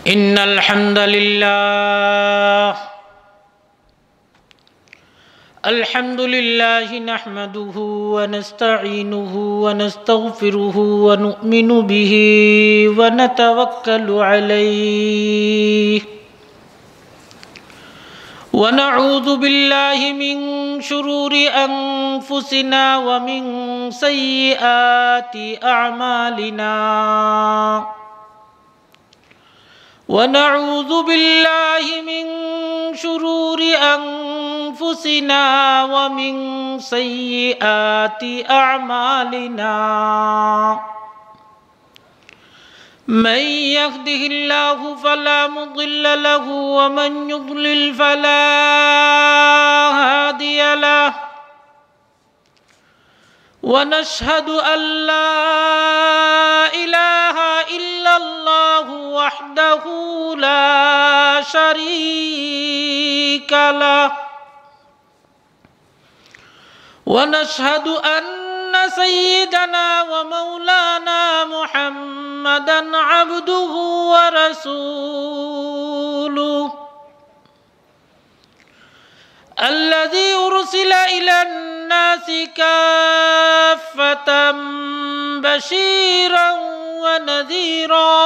إن الحمد لله نحمده ونستعينه ونستغفره ونؤمن به ونتوكل عليه ونعوذ بالله من شرور أنفسنا ومن سيئات أعمالنا ونعوذ بالله من شرور أنفسنا ومن سيئات أعمالنا من يهده الله فلا مضل له ومن يضلل فلا هادي له ونشهد أن لا إله إلا الله وحده لا شريك له ونشهد أن سيدنا ومولانا محمدا عبده ورسوله الذي أرسل إلى الناس كافة بشيرا ونذيرا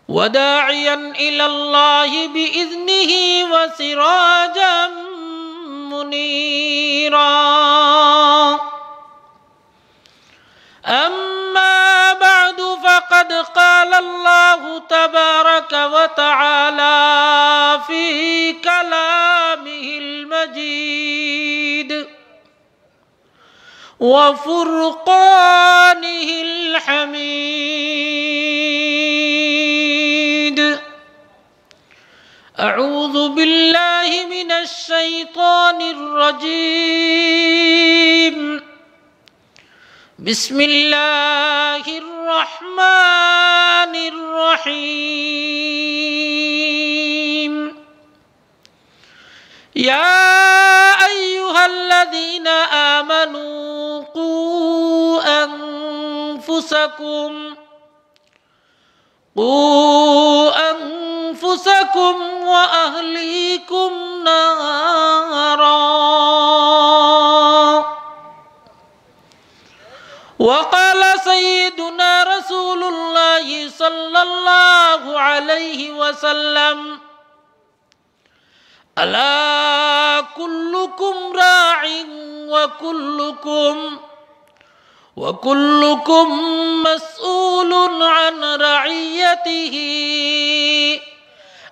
وداعيا إلى الله بإذنه وسراجا منيرا أما بعد فقد قال الله تبارك وتعالى في كلامه المجيد وفرقانه الحميد أعوذ بالله من الشيطان الرجيم بسم الله الرحمن الرحيم يا أيها الذين آمنوا قوا أنفسكم وأهليكم نارا وقال سيدنا رسول الله صلى الله عليه وسلم ألا كلكم راع وكلكم مسؤول عن رعيته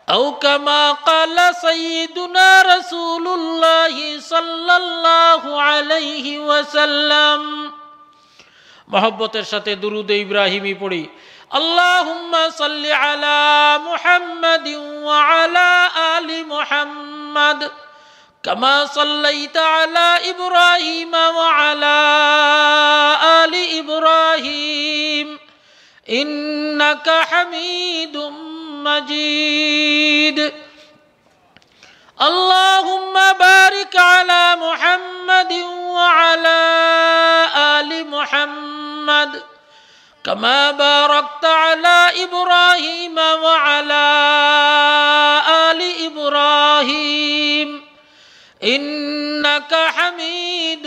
أو كما قال سيدنا رسول الله صلى الله عليه وسلم محبتের সাথে দুরূদ ইব্রাহিমি পড়ি اللهم صل على محمد وعلى آل محمد كما صليت على إبراهيم وعلى آل إبراهيم إنك حميد مجيد اللهم بارك على محمد وعلى آل محمد كما باركت على إبراهيم وعلى آل إبراهيم إنك حميد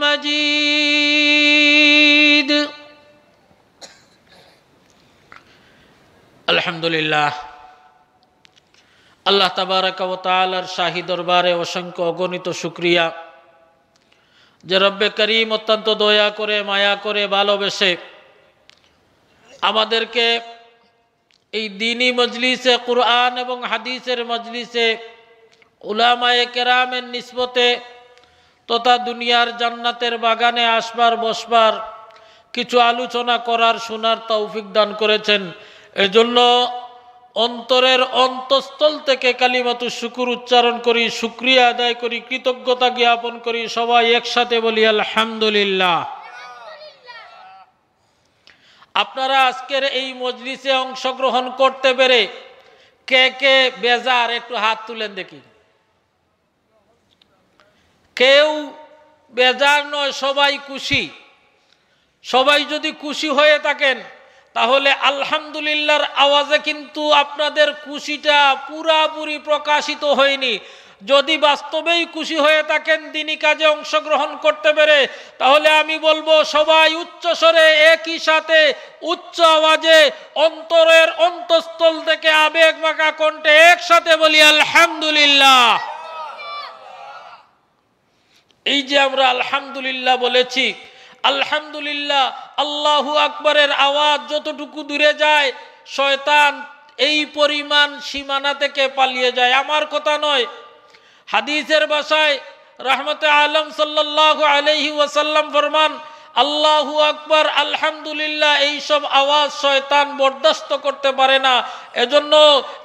مجيد الحمد لله আল্লাহ তাবারাকা ওয়া তাআলার শাহী দরবারে অসংখ্য অগণিত শুকরিয়া যে রব্বে করিম অত্যন্ত দয়া করে মায়া করে ভালোবেসে আমাদেরকে এই দ্বীনি মজলিসে কুরআন এবং হাদিসের মজলিসে উলামায়ে কেরামের নিসবতে তথা দুনিয়ার জান্নাতের বাগানে আসবার বসবার কিছু আলোচনা করার শোনার তৌফিক দান করেছেন। এজন্য অন্তরের অন্তঃস্থল থেকে কালিমাতু শুকুর উচ্চারণ করি, শুকরিয়া আদায় করি, কৃতজ্ঞতা জ্ঞাপন করি। সবাই একসাথে বলি আলহামদুলিল্লাহ। আপনারা আজকের এই মজলিসে অংশগ্রহণ করতে পেরে কে কে বেজার একটু হাত তুলেন দেখি। কেউ বেজার নয়, সবাই খুশি। সবাই যদি খুশি হয়ে থাকেন তাহলে আলহামদুলিল্লাহর আওয়াজে কিন্তু আপনাদের খুশিটা পুরাপুরি প্রকাশিত হয়নি। যদি বাস্তবেই খুশি হয়ে থাকেন দিনী কাজে অংশগ্রহণ করতে পেরে, তাহলে আমি বলবো সবাই উচ্চ স্বরে একই সাথে উচ্চ আওয়াজে অন্তরের অন্তঃস্থল থেকে আবেগ মাখা কণ্ঠে একসাথে বলি আলহামদুলিল্লাহ। এই যে আমরা আলহামদুলিল্লাহ বলেছি, আলহামদুলিল্লাহ আল্লাহু আকবরের আওয়াজ যতটুকু দূরে যায় শয়তান এই পরিমাণ সীমানা থেকে পালিয়ে যায়। আমার কথা নয়, হাদিসের ভাষায় রাহমাতে আলম সাল্লাল্লাহু আলাইহি ওয়াসাল্লাম ফরমান, আল্লাহু আকবার আলহামদুলিল্লাহ এইসব আওয়াজ শয়তান বরদাস্ত করতে পারে না। এজন্য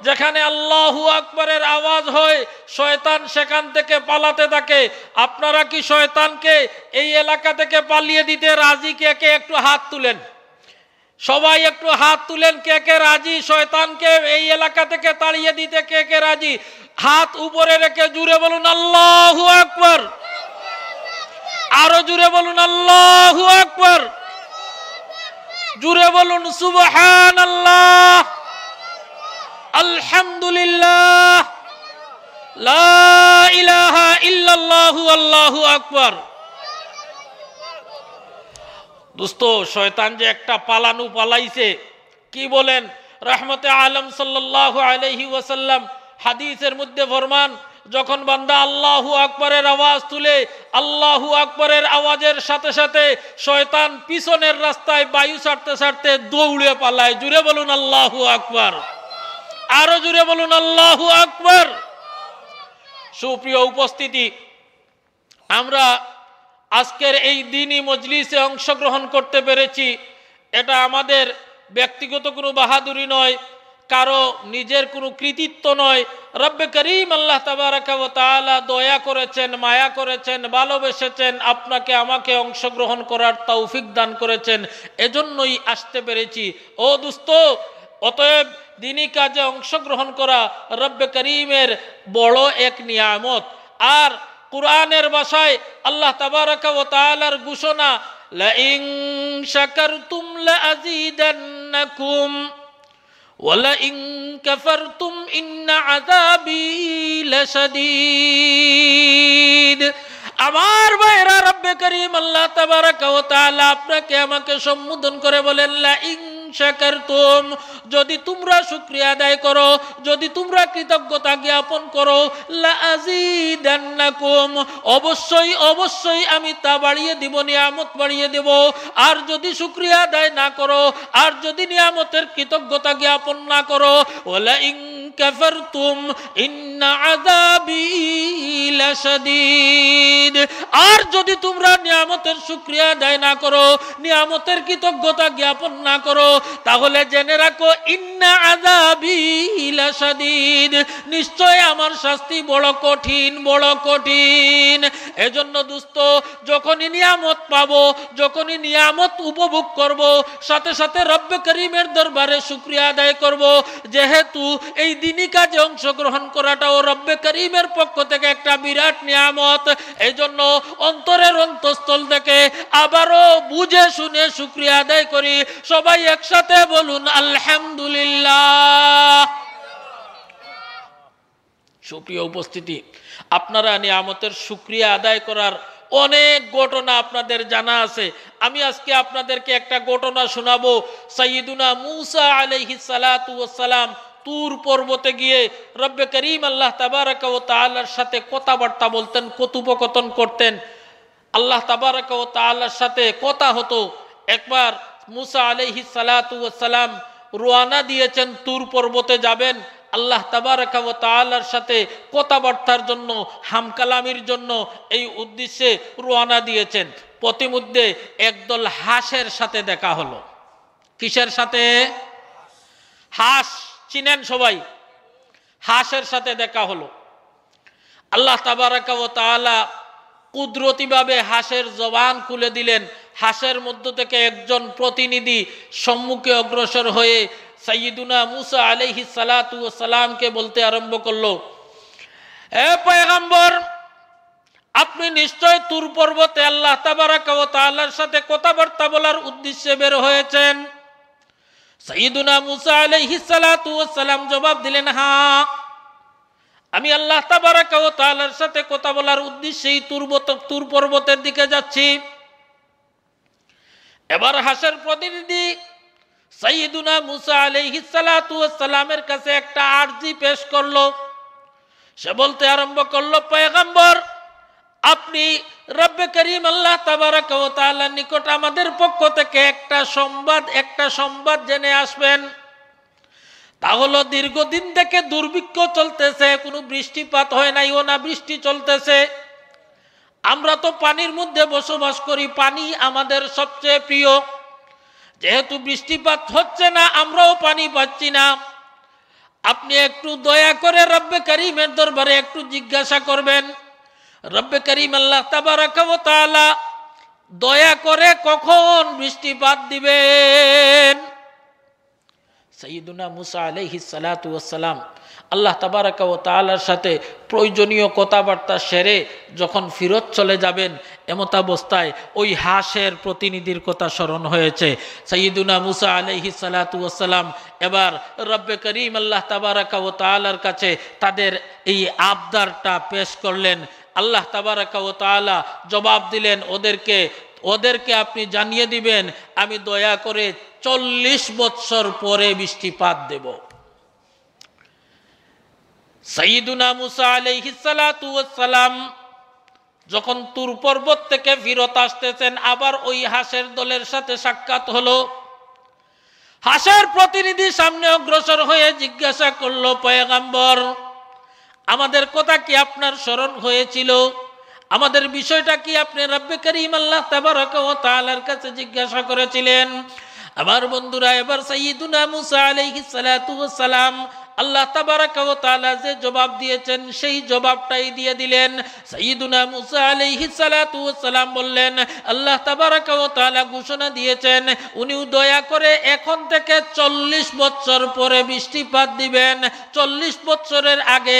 যেখানে আল্লাহু আকবরের আওয়াজ হয় শয়তান সেখান থেকে পালাতে থাকে। আপনারা কি শয়তানকে এই এলাকা থেকে পালিয়ে দিতে রাজি? কে কে একটু হাত তুলেন, সবাই একটু হাত তুলেন। কে কে রাজি শয়তানকে এই এলাকা থেকে তাড়িয়ে দিতে? কে কে রাজি? হাত উপরে রেখে জুড়ে বলুন আল্লাহু আকবার। আরো জুড়ে বলুন আল্লাহু আকবার। জুড়ে বলুন সুবহানাল্লাহ, আলহামদুলিল্লাহ, লা ইলাহা ইল্লাল্লাহু, আল্লাহু আকবার। দোস্ত, শয়তান যে একটা পালানু পালাইছে, কি বলেন? রাহমাতে আলম সাল্লাল্লাহু আলাইহি ওয়াসাল্লাম হাদিসের মধ্যে ফরমান, যখন বান্দা আল্লাহু আকবরের আওয়াজ তুলে আল্লাহু আকবরের আওয়াজের সাথে সাথে শয়তান পিছনের রাস্তায় বায়ু ছাড়তে ছাড়তে দৌড়ে পালায়। জুড়ে বলুন আল্লাহু আকবার। আরো জুড়ে বলুন আল্লাহু আকবার। সুপ্রিয় উপস্থিতি, আমরা আজকের এই দ্বীনি মজলিসে অংশগ্রহণ করতে পেরেছি। এটা আমাদের ব্যক্তিগত কোনো বাহাদুরি নয়, কারো নিজের কোনো কৃতিত্ব নয়। রব্বে করিম আল্লাহ তাবারাকা ওয়া তাআলা দয়া করেছেন, মায়া করেছেন, ভালোবেসেছেন, আপনাকে আমাকে অংশগ্রহণ করার তৌফিক দান করেছেন, এজন্যই আসতে পেরেছি। ও দোস্ত, অতএব দ্বীনি কাজে অংশগ্রহণ করা রব্বে করিমের বড় এক নিয়ামত। আর কুরআনের ভাষায় আল্লাহ তাবারাকা ওয়া তাআলার ঘোষণা, লা ইন শাকারতুম লা আযীদান্নাকুম ওয়ালা ইন কাফারতুম ইন্না আযাবি লাশাদীদ। আমার ভাইরা, রব্বে করিম আল্লাহ তাবারাকা ওয়া তাআলা আপনাকে আমাকে সম্বোধন করে বলেন, লা ইন শাকারতুম, যদি তোমরা শুকরিয়া আদায় করো, যদি তোমরা কৃতজ্ঞতা জ্ঞাপন করো, লা আযীদান্নাকুম, অবশ্যই অবশ্যই আমি তা বাড়িয়ে দিব, নিয়ামত বাড়িয়ে দেব। আর যদি শুকরিয়া আদায় না করো, আর যদি নিয়ামতের কৃতজ্ঞতা জ্ঞাপন না করো, ওয়ালা ইন কাফারতুম ইন্না আযাবি লাশাদীদ, আর যদি তোমরা নিয়ামতের শুকরিয়া আদায় না করো, নিয়ামতের কৃতজ্ঞতা জ্ঞাপন না করো, তাহলে জেনে রাখো ইন্না আযাবি লাশাদীদ, নিশ্চয় আমার শাস্তি বড় কঠিন, বড় কঠিন। এজন্য দোস্ত, যখনই নিয়ামত পাবো, যখনই নিয়ামত উপভোগ করব, সাথে সাথে রব্বে করিমের দরবারে শুকরিয়া আদায় করব, যেহেতু এই দ্বীনি কাজে অংশগ্রহণ করাটাও রব্বে করিমের পক্ষ থেকে একটা বিরাট নিয়ামত। এজন্য অন্তরের অন্তঃস্থল থেকে আবারও বুঝে শুনে শুকরিয়া আদায় করি। সবাই একসাথে বলুন আলহামদুলিল্লাহ। সুপ্রিয় উপস্থিতি, আপনারা নিয়ামতের শুকরিয়া আদায় করার অনেক ঘটনা আপনাদের জানা আছে। আমি আজকে আপনাদেরকে একটা ঘটনা শোনাবো। সাইয়্যিদুনা মূসা আলাইহিস সালাতু ওয়াস সালাম তুর পর্বতে গিয়ে রব্বে করিম আল্লাহ তাবারাকা ওয়া তাআলার সাথে কথাবার্তা বলতেন, কথোপকথন করতেন। আল্লাহ তাবারাকা ওয়া তাআলার সাথে কথা হতো। একবার মূসা আলাইহিস সালাতু ওয়াস সালাম রওনা দিয়েছেন, তুর পর্বতে যাবেন, আল্লাহ তাবারাকা ওয়া তাআলার সাথে কথাবার্তার জন্য, হামকালামির জন্য এই উদ্দেশ্যে রওনা দিয়েছেন। পথিমধ্যে একদল হাঁসের সাথে দেখা হলো। কিসের সাথে? হাঁস চিনেন সবাই, হাঁসের সাথে দেখা হলো। আল্লাহ তাবারাকা ওয়া তাআলা কুদরতিভাবে হাঁসের জবান খুলে দিলেন। হাঁসের মধ্য থেকে একজন প্রতিনিধি সম্মুখে অগ্রসর হয়ে সাইয়্যিদুনা মূসা আলাইহিস সালাতু ওয়াস সালামকে বলতে আরম্ভ করলো, হে পয়গম্বর, আপনি নিশ্চয় তুর পর্বতে আল্লাহ তাবারাকা ওয়া তাআলার সাথে কথাবার্তা বলার উদ্দেশ্যে বের হয়েছেন। সাইয়্যিদুনা মুসা আলাইহিস সালাতু ওয়াস সালাম জবাব দিলেন, হ্যাঁ, আমি আল্লাহ তাবারাকা ওয়া তাআলার সাথে কথা বলার উদ্দেশ্যেই তুর পর্বতের দিকে যাচ্ছি। এবার হাসের প্রতিনিধি সাইয়্যিদুনা মুসা আলাইহিস সালাতু ওয়াস সালামের কাছে একটা আরজি পেশ করলো। সে বলতে আরম্ভ করলো, পয়গম্বর, আপনি রব্বে করিম আল্লাহ তাবারাকা ওয়া তাআলার নিকট আমাদের পক্ষ থেকে একটা সংবাদ জেনে আসবেন। তা হলো, দীর্ঘদিন থেকে দুর্ভিক্ষ চলতেছে, কোনো বৃষ্টিপাত হয় নাই, ও না বৃষ্টি চলতেছে। আমরা তো পানির মধ্যে বসবাস করি, পানি আমাদের সবচেয়ে প্রিয়। যেহেতু বৃষ্টিপাত হচ্ছে না, আমরাও পানি পাচ্ছি না, আপনি একটু দয়া করে রব্বে করিমের দরবারে একটু জিজ্ঞাসা করবেন, রব্বে করিম আল্লাহ তাবারাকা ওয়া তাআলা দয়া করে কখন বৃষ্টিপাত দিবেন। সাইয়্যিদুনা মুসা আলাইহিস সালাতু ওয়াস সালাম আল্লাহ তাবারাকা ওয়া তাআলার সাথে প্রয়োজনীয় কথাবার্তা সেরে যখন ফিরত চলে যাবেন, এমতাবস্থায় ওই হাঁসের প্রতিনিধির কথা স্মরণ হয়েছে। সাইয়্যিদুনা মুসা আলাইহিস সালাতু ওয়াস সালাম এবার রব্বে করিম আল্লাহ তাবারাকা ওয়া তাআলার কাছে তাদের এই আবদারটা পেশ করলেন। আল্লাহ তাবারাকা ওয়া তাআলা জবাব দিলেন, ওদেরকে আপনি জানিয়ে দিবেন, আমি দয়া করে 40 বৎসর পরে বৃষ্টিপাত দেব। সাইয়্যিদুনা মুসা আলাইহিস সালাতু ওয়াস সালাম যখন তুর পর্বত থেকে ফিরত আসতেছেন, আবার ওই হাঁসের দলের সাথে সাক্ষাৎ হলো। হাঁসের প্রতিনিধি সামনে অগ্রসর হয়ে জিজ্ঞাসা করলো, পয়গম্বর, আমাদের কথা কি আপনার স্মরণ হয়েছিল? আমাদের বিষয়টা কি আপনি রব্বে করিম আল্লাহ তাবারাকা ওয়া তাআলার কাছে জিজ্ঞাসা করেছিলেন? আমার বন্ধুরা, এবার সাইয়্যিদুনা মুসা আলাইহিস সালাতু ওয়াস সালাম আল্লাহ তাবারাকা ওয়া তাআলা যে জবাব দিয়েছেন সেই জবাবটাই দিয়ে দিলেন। সাইয়্যিদুনা মুসা আলাইহিস সালাতু ওয়াস সালাম বললেন, আল্লাহ তাবারাকা ওয়া তাআলা ঘোষণা দিয়েছেন উনিও দয়া করে এখন থেকে 40 বছর পরে বৃষ্টিপাত দিবেন। 40 বছরের আগে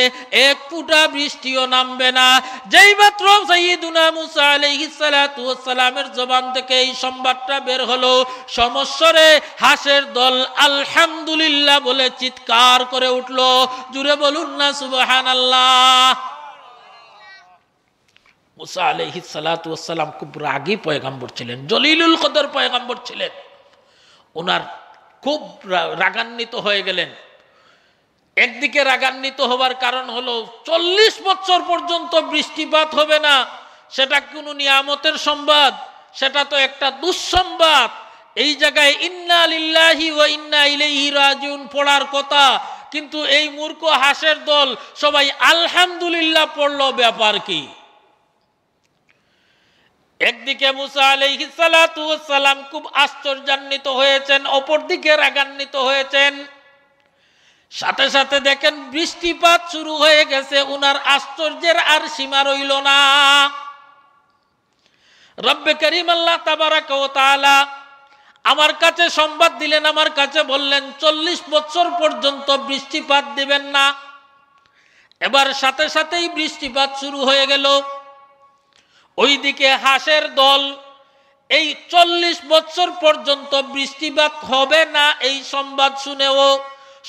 এক ফোঁটা বৃষ্টিও নামবে না। যেই মাত্র সাইয়্যিদুনা মুসা আলাইহিস সালাতু ওয়াস সালামের জবান থেকে এই সংবাদটা বের হলো, সমস্বরে হাঁসের দল আলহামদুলিল্লাহ বলে চিৎকার করে উঠলো। জুড়ে বলুন না সুবহানাল্লাহ। মুসা আলাইহিস সালাতু ওয়াস সালাম খুব রাগী পয়গম্বর ছিলেন, জলিলুল কদর পয়গম্বর ছিলেন। ওনার খুব রাগান্বিত হয়ে গেলেন। একদিকে রাগান্বিত হবার কারণ হলো 40 বছর পর্যন্ত বৃষ্টিপাত হবে না, সেটা কোনো নিয়ামতের সংবাদ, সেটা তো একটা দুঃসংবাদ। এই জায়গায় ইন্না লিল্লাহি ওয়া ইন্না ইলাইহি রাজিউন পড়ার কথা, কিন্তু এই মূর্খ হাঁসের দল সবাই আলহামদুলিল্লাহ পড়লো, ব্যাপার কি? একদিকে মুসা আলাইহিস সালাতু ওয়াস সালাম খুব আশ্চর্যান্বিত হয়েছেন, অপরদিকে রাগান্বিত হয়েছেন। সাথে সাথে দেখেন বৃষ্টিপাত শুরু হয়ে গেছে, উনার আশ্চর্যের আর সীমা রইল না। রব্বে করিম আল্লাহ তাবারাকা ওয়া তাআলা আমার কাছে সংবাদ দিলেন, আমার কাছে বললেন 40 বছর পর্যন্ত বৃষ্টিপাত দিবেন না। এবার সাথে সাথেই বৃষ্টিপাত শুরু হয়ে গেল। ওইদিকে হাঁসের দল এই 40 বছর পর্যন্ত বৃষ্টিপাত হবে না এই সংবাদ শুনেও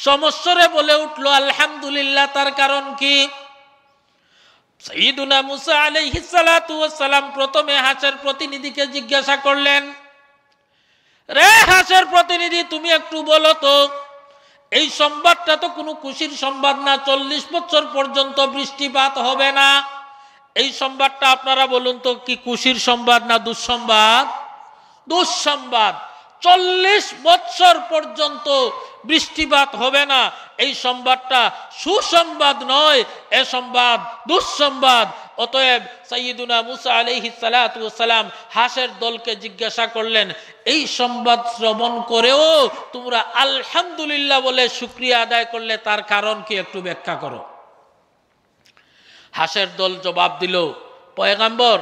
সমস্বরে বলে উঠল আলহামদুলিল্লাহ। তার কারণ কি? সাইয়্যিদুনা মুসা আলাইহিস সালাতু ওয়াস সালাম প্রথমে হাঁসের প্রতিনিধিকে জিজ্ঞাসা করলেন, রে হাঁসের প্রতিনিধি, তুমি একটু বলো তো, এই সংবাদটা তো কোনো খুশির সংবাদ না, 40 বছর পর্যন্ত বৃষ্টিপাত হবে না। এই সংবাদটা আপনারা বলুন তো, কি খুশির সংবাদ না দুঃসংবাদ? দুঃসংবাদ। 40 বছর পর্যন্ত বৃষ্টিপাত হবে না, এই সংবাদটা সুসংবাদ নয়, এ সংবাদ দুঃসংবাদ। অতএব সাইয়্যিদুনা মুসা আলাইহিস সালাতু ওয়াস সালাম হাঁসের দলকে জিজ্ঞাসা করলেন, এই সংবাদ শ্রবণ করেও তোমরা আলহামদুলিল্লাহ বলে শুকরিয়া আদায় করলে, তার কারণ কি একটু ব্যাখ্যা করো। হাঁসের দল জবাব দিল, পয়গম্বর,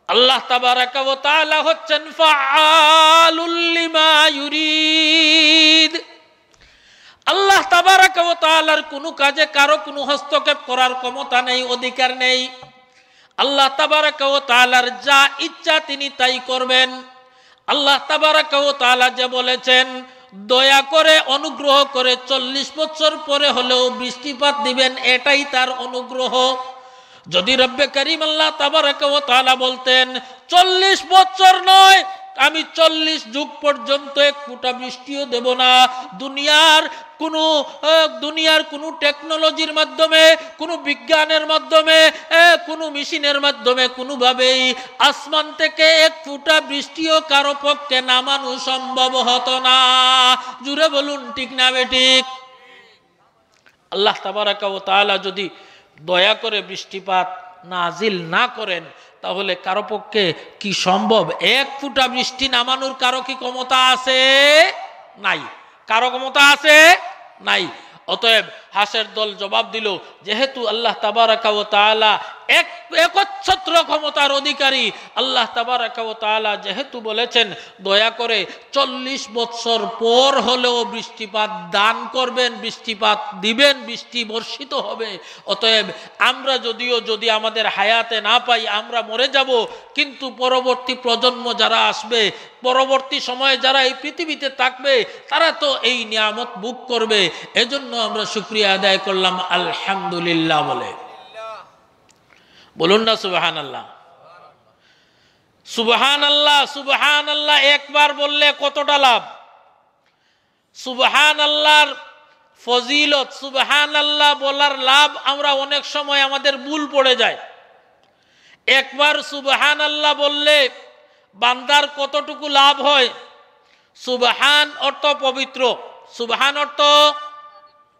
আল্লাহ তাবারাকা ওয়া তাআলা হচ্ছেন ফাআলুল লিমা ইউরিদ। আল্লাহ তাবারাকা ওয়া তাআলার কোনো কাজে কারো কোনো হস্তক্ষেপ করার ক্ষমতা নেই, অধিকার নেই। আল্লাহ তাবারাকা ওয়া তাআলার যা ইচ্ছা তিনি তাই করবেন। আল্লাহ তাবারাকা ওয়া তাআলা যে বলেছেন দয়া করে অনুগ্রহ করে 40 বছর পরে হলেও বৃষ্টিপাত দিবেন, এটাই তার অনুগ্রহ। যদি রব্বে করিম আল্লাহ তাবারাকা ওয়া তাআলা বলতেন 40 বছর নয়, আমি 40 যুগ পর্যন্ত এক ফোঁটা বৃষ্টিও দেব না, দুনিয়ার কোনো টেকনোলজির মাধ্যমে, কোনো বিজ্ঞানের মাধ্যমে, কোনো মেশিনের মাধ্যমে কোনোভাবেই আসমান থেকে এক ফোঁটা বৃষ্টিও কারো পক্ষে নামানো সম্ভব হতো না। জুড়ে বলুন ঠিক না বেঠিক? আল্লাহ তাবারাকা ওয়া তাআলা যদি দয়া করে বৃষ্টিপাত নাজিল না করেন, তাহলে কারো পক্ষে কি সম্ভব? এক ফোঁটা বৃষ্টি নামানোর কারো কি ক্ষমতা আছে? নাই। কারো ক্ষমতা আছে? নাই। অতএব হাসের দল জবাব দিল, যেহেতু আল্লাহ তাবারাকা ওয়া তাআলা একচ্ছত্র ক্ষমতার অধিকারী, আল্লাহ তাবারাকা ওয়া তাআলা যেহেতু বলেছেন দয়া করে 40 বছর পর হলেও বৃষ্টিপাত দান করবেন, বৃষ্টিপাত দিবেন, বৃষ্টি বর্ষিত হবে। অতএব আমরা যদি আমাদের হায়াতে না পাই, আমরা মরে যাব, কিন্তু পরবর্তী প্রজন্ম যারা আসবে, পরবর্তী সময়ে যারা এই পৃথিবীতে থাকবে, তারা তো এই নিয়ামত ভোগ করবে। এজন্য আমরা শুকরিয়া আদায় করলাম আলহামদুলিল্লাহ বলে। বলুন না সুবহানাল্লাহ। সুবহানাল্লাহ, সুবহানাল্লাহ একবার বললে কতটা লাভ? সুবহানাল্লাহর ফজিলত, সুবহানাল্লাহ বলার লাভ আমরা অনেক সময় আমাদের ভুল পড়ে যায়। একবার সুবহানাল্লাহ বললে বান্দার কতটুকু লাভ হয়? সুবহান অর্থ পবিত্র, সুবহান অর্থ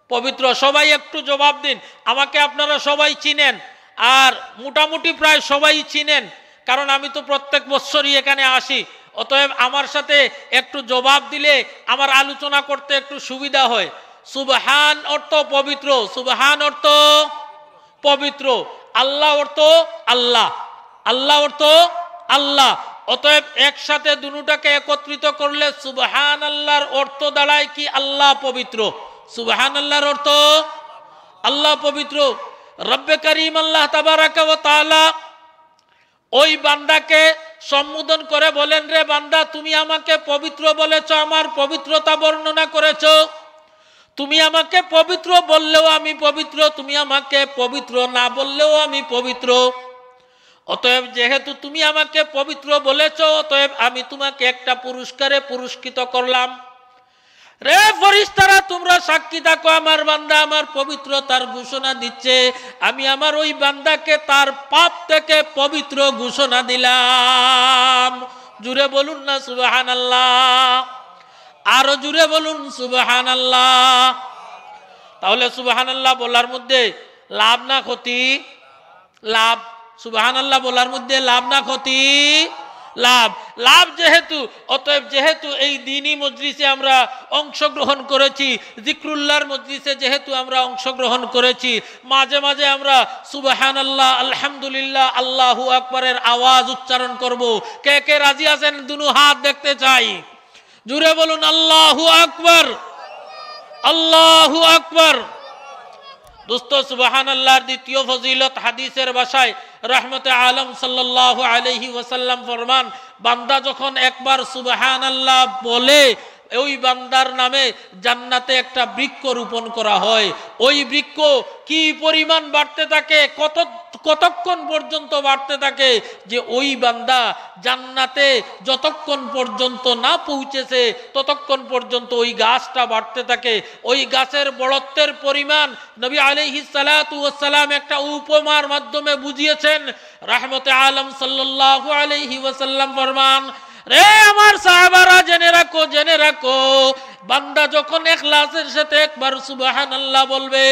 পবিত্র। সবাই একটু জবাব দিন। আমাকে আপনারা সবাই চিনেন, আর মোটামুটি প্রায় সবাই চিনেন, কারণ আমি তো প্রত্যেক বছরই এখানে আসি। অতএব আমার সাথে একটু জবাব দিলে আমার আলোচনা করতে একটু সুবিধা হয়। সুবহান অর্থ পবিত্র, সুবহান অর্থ পবিত্র, আল্লাহ অর্থ আল্লাহ, আল্লাহ অর্থ আল্লাহ। অতএব একসাথে দুটাকে একত্রিত করলে সুবহানাল্লাহর অর্থ দাঁড়ায় কি? আল্লাহ পবিত্র। সুবহানাল্লাহর অর্থ আল্লাহ পবিত্র। রব্বে করিম আল্লাহ তাবারাকা ওয়া তাআলা ওই বান্দাকে সম্বোধন করে বলেন, রে বান্দা, তুমি আমাকে পবিত্র বলেছ, আমার পবিত্রতা বর্ণনা করেছ। তুমি আমাকে পবিত্র বললেও আমি পবিত্র, তুমি আমাকে পবিত্র না বললেও আমি পবিত্র। অতএব যেহেতু তুমি আমাকে পবিত্র বলেছ, অতএব আমি তোমাকে একটা পুরস্কারে পুরস্কৃত করলাম। রে ফেরেশতারা, তোমরা সাক্ষী থাকো, আমার বান্দা আমার পবিত্রতার ঘোষণা দিচ্ছে। আমি আমার ওই বান্দাকে তার পাপ থেকে পবিত্র ঘোষণা দিলাম। জুড়ে বলুন না সুবহানাল্লাহ। আরো জুড়ে বলুন সুবহানাল্লাহ। তাহলে সুবহানাল্লাহ বলার মধ্যে লাভ না ক্ষতি? লাভ। সুবহানাল্লাহ বলার মধ্যে লাভ না ক্ষতি? লাভ। লাভ যেহেতু, অতএব যেহেতু এই দ্বীনি মজলিসে আমরা অংশগ্রহণ করেছি, জিক্রুল্লাহর মজলিসে যেহেতু আমরা অংশগ্রহণ করেছি, মাঝে মাঝে আমরা সুবহানাল্লাহ, আলহামদুলিল্লাহ, আল্লাহু আকবারের আওয়াজ উচ্চারণ করব। কে কে রাজি আছেন? দুনো হাত দেখতে চাই। জুড়ে বলুন আল্লাহু আকবার, আল্লাহু আকবার। দোস্ত, সুবহানাল্লাহর দ্বিতীয় ফজিলত হাদিসের ভাষায় রহমতে আলম সাল্লাল্লাহু আলাইহি ওয়াসাল্লাম ফরমান, বান্দা যখন একবার সুবহানাল্লাহ বলে, ওই বান্দার নামে জান্নাতে একটা বৃক্ষ রোপণ করা হয়। ওই বৃক্ষ কি পরিমাণ বাড়তে থাকে, কতক্ষণ পর্যন্ত বাড়তে থাকে, যে ওই বান্দা জান্নাতে যতক্ষণ পর্যন্ত না পৌঁছেছে ততক্ষণ পর্যন্ত ওই গাছটা বাড়তে থাকে। ওই গাছের বড়ত্বের পরিমাণ নবী আলাইহিস সালাতু ওয়াস সালাম একটা উপমার মাধ্যমে বুঝিয়েছেন। রহমতে আলম সাল্লাল্লাহু আলাইহি ওয়াসাল্লাম ফরমান, রে আমার সাহাবারা, জেনে রাখো, জেনে রাখো, বান্দা যখন ইখলাসের সাথে একবার সুবহানাল্লাহ বলবে,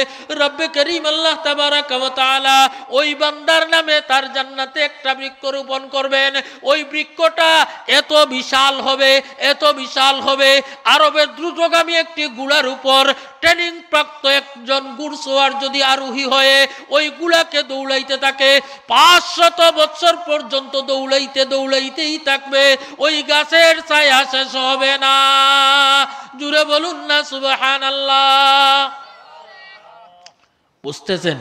রব্বে করিম আল্লাহ তাবারাকা ওয়া তাআলা ওই বান্দার নামে তার জান্নাতে একটা বৃক্ষ রোপণ করবেন। ওই বৃক্ষটা এত বিশাল হবে, এত বিশাল হবে, আরবের দ্রুতগামী একটি ঘোড়ার উপর ট্রেনিং প্রাপ্ত একজন ঘুড়সওয়ার যদি আরোহী হয়ে ওই ঘোড়াকে দৌড়াইতে থাকে, 500 বছর পর্যন্ত দৌড়াইতেই থাকবে, ওই গাছের ছায়া শেষ হবে না। জুড়ে বলুন না সুবহানাল্লাহ। বুঝতেছেন?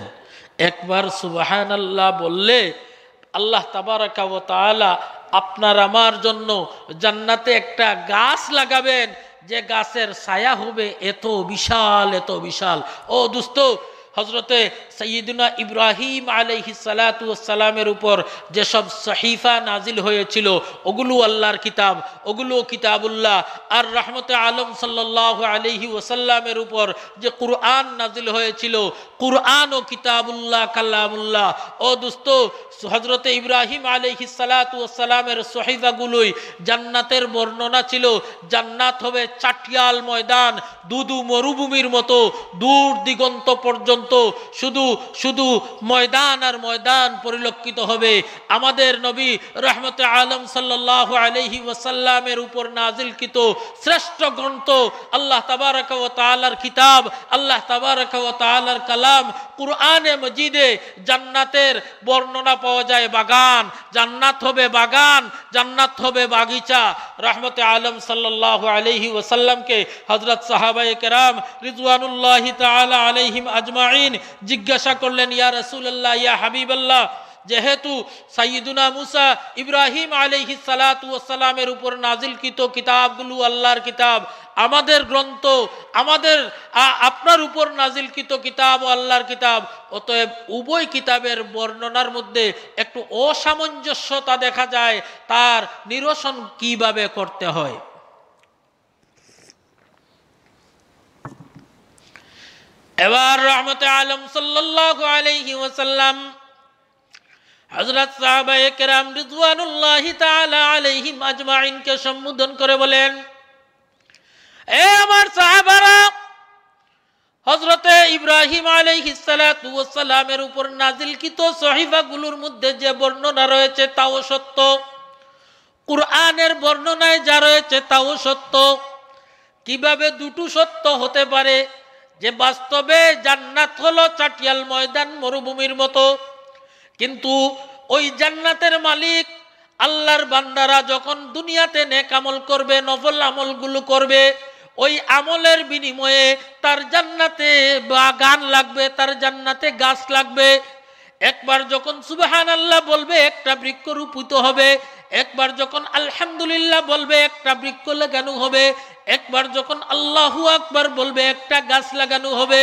একবার সুবহানাল্লাহ বললে আল্লাহ তাবারাকা ওয়া তাআলা আপনার আমার জন্য জান্নাতে একটা গাছ লাগাবেন। যে গাছের ছায়া হবে এত বিশাল, এত বিশাল। ও দোস্ত, হজরতে সৈয়দনা ইব্রাহিম আলাইহিস সালাতু ওয়াস সালামের উপর যেসব সহিফা নাজিল হয়েছিল ওগুলো আল্লাহর কিতাব, ওগুলো কিতাবুল্লাহ। আর রহমতে আলম সাল্লাল্লাহু আলাইহি ওয়াসাল্লামের উপর যে কুরআন নাজিল হয়েছিল, কুরআন ও কিতাবুল্লাহ কালামুল্লাহ। ও দোস্ত, হজরতে ইব্রাহিম আলাইহিস সালাতু ওয়াস সালামের সহিফাগুলোই জান্নাতের বর্ণনা ছিল। জান্নাত হবে চাটিয়াল ময়দান, দুদু মরুভূমির মতো, দূর দিগন্ত পর্যন্ত শুধু শুধু ময়দান আর ময়দান পরিলক্ষিত হবে। আমাদের নবী রহমতে আলম সাল্লাল্লাহু আলাইহি ওয়াসাল্লামের উপর নাজিলকৃত শ্রেষ্ঠ গ্রন্থ আল্লাহ তাবারক ওয়া তাআলার কিতাব, আল্লাহ তাবারক ওয়া তাআলার কালাম কুরআনে মজিদে জান্নাতের বর্ণনা পাওয়া যায়। বাগান, জান্নাত হবে বাগান, জান্নাত হবে বাগিচা। রহমতে আলম সাল্লাল্লাহু আলাইহি ওয়াসাল্লামকে হযরত সাহাবায়ে কেরাম রিজওয়ানুল্লাহি তাআলা আলাইহিম আজমাইন জিজ্ঞাসা করলেন, ইয়া রাসূলুল্লাহ, ইয়া হাবিবাল্লাহ, যেহেতু সাইয়্যিদুনা মুসা ইব্রাহিম আলাইহিস সালাতু ওয়াস সালামের উপর নাজিলকৃত কিতাবগুলো আল্লাহর কিতাব, আমাদের গ্রন্থ, আমাদের আপনার উপর নাজিলকৃত কিতাব ও আল্লাহর কিতাব, অতএব উভয় কিতাবের বর্ণনার মধ্যে একটু অসামঞ্জস্যতা দেখা যায়, তার নিরসন কিভাবে করতে হয়? এবার রহমতে আলম সাল্লাল্লাহু আলাইহি ওয়াসাল্লাম হযরত সাহাবায়ে কেরাম রিজওয়ানুল্লাহি তাআলা আলাইহিম আজমাইনকে সম্বোধন করে বলেন, এ আমার সাহাবারা, হযরতে ইব্রাহিম আলাইহিস সালাতু ওয়াস সালামের উপর নাজিলকৃত সহিফাগুলোর মধ্যে যে বর্ণনা রয়েছে তাও সত্য, কুরআনের বর্ণনায় যা রয়েছে তাও সত্য। কিভাবে দুটো সত্য হতে পারে? যে বাস্তবে জান্নাত হলো চাটিয়াল ময়দান মরুভূমির মতো, কিন্তু ওই জান্নাতের মালিক আল্লাহর বান্দারা যখন দুনিয়াতে নেক আমল করবে, নফল আমলগুলো করবে, ওই আমলের বিনিময়ে তার জান্নাতে বাগান লাগবে, তার জান্নাতে গাছ লাগবে। একবার যখন সুবহানাল্লাহ বলবে একটা বৃক্ষ রোপিত হবে, একবার যখন আলহামদুলিল্লাহ বলবে একটা বৃক্ষ লাগানো হবে, একবার যখন আল্লাহু আকবার বলবে একটা গাছ লাগানো হবে।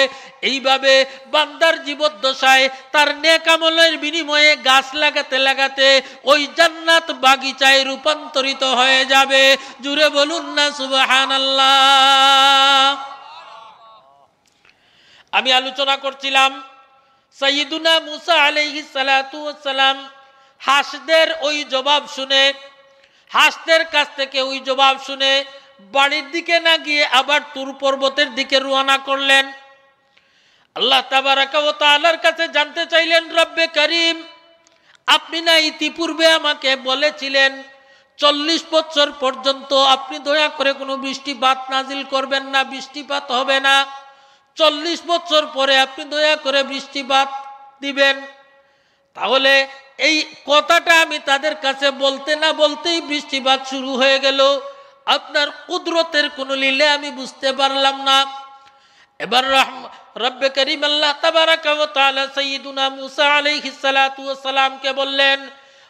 এইভাবে বান্দার জীবদ্দশায় তার নেক আমলের বিনিময়ে গাছ লাগাতে লাগাতে ওই জান্নাত বাগিচায় রূপান্তরিত হয়ে যাবে। জুড়ে বলুন না সুবহানাল্লাহ। আমি আলোচনা করছিলাম সাইয়্যিদুনা মুসা আলাইহিস সালাতু ওয়াস সালাম হাসদের ওই জবাব শুনে, হাসদের কাছ থেকে ওই জবাব শুনে বাড়ির দিকে না গিয়ে আবার তুর পর্বতের দিকে রওনা করলেন। আল্লাহ তাবারাকা ওয়া তাআলার কাছে জানতে চাইলেন, রব্বে করিম, আপনি না ইতিপূর্বে আমাকে বলেছিলেন 40 বছর পর্যন্ত আপনি দয়া করে কোনো বৃষ্টিপাত নাজিল করবেন না, বৃষ্টিপাত হবে না। 40 বছর পরে আপনি দয়া করে বৃষ্টিপাত দিবেন। তাহলে এই কথাটা আমি তাদের কাছে বলতে না বলতেই বৃষ্টিপাত শুরু হয়ে গেল। আপনার কুদরতের কোন লীলা আমি বুঝতে পারলাম না। এবার রব্বে করিম আল্লাহ তাবারাকা ওয়া তাআলা সাইয়্যিদুনা মুসা আলাইহিস সালাতু ওয়াস সালামকে বললেন,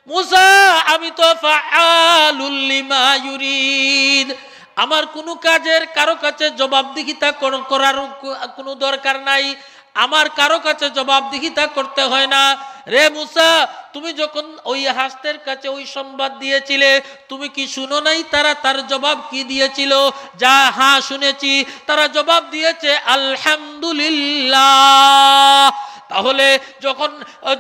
মুসা, আমি তো ফাআলুল লিমা ইউরিদ, আমার কোনো কাজের কারো কাছে জবাবদিহিতা করার কোনো দরকার নাই, আমার কারো কাছে জবাবদিহিতা করতে হয় না। রে মুসা, তুমি যখন ওই হাসদের কাছে ওই সংবাদ দিয়েছিলে, তুমি কি শুনো নাই তারা তার জবাব কি দিয়েছিল? যা হ্যাঁ শুনেছি, তারা জবাব দিয়েছে আলহামদুলিল্লাহ। তাহলে যখন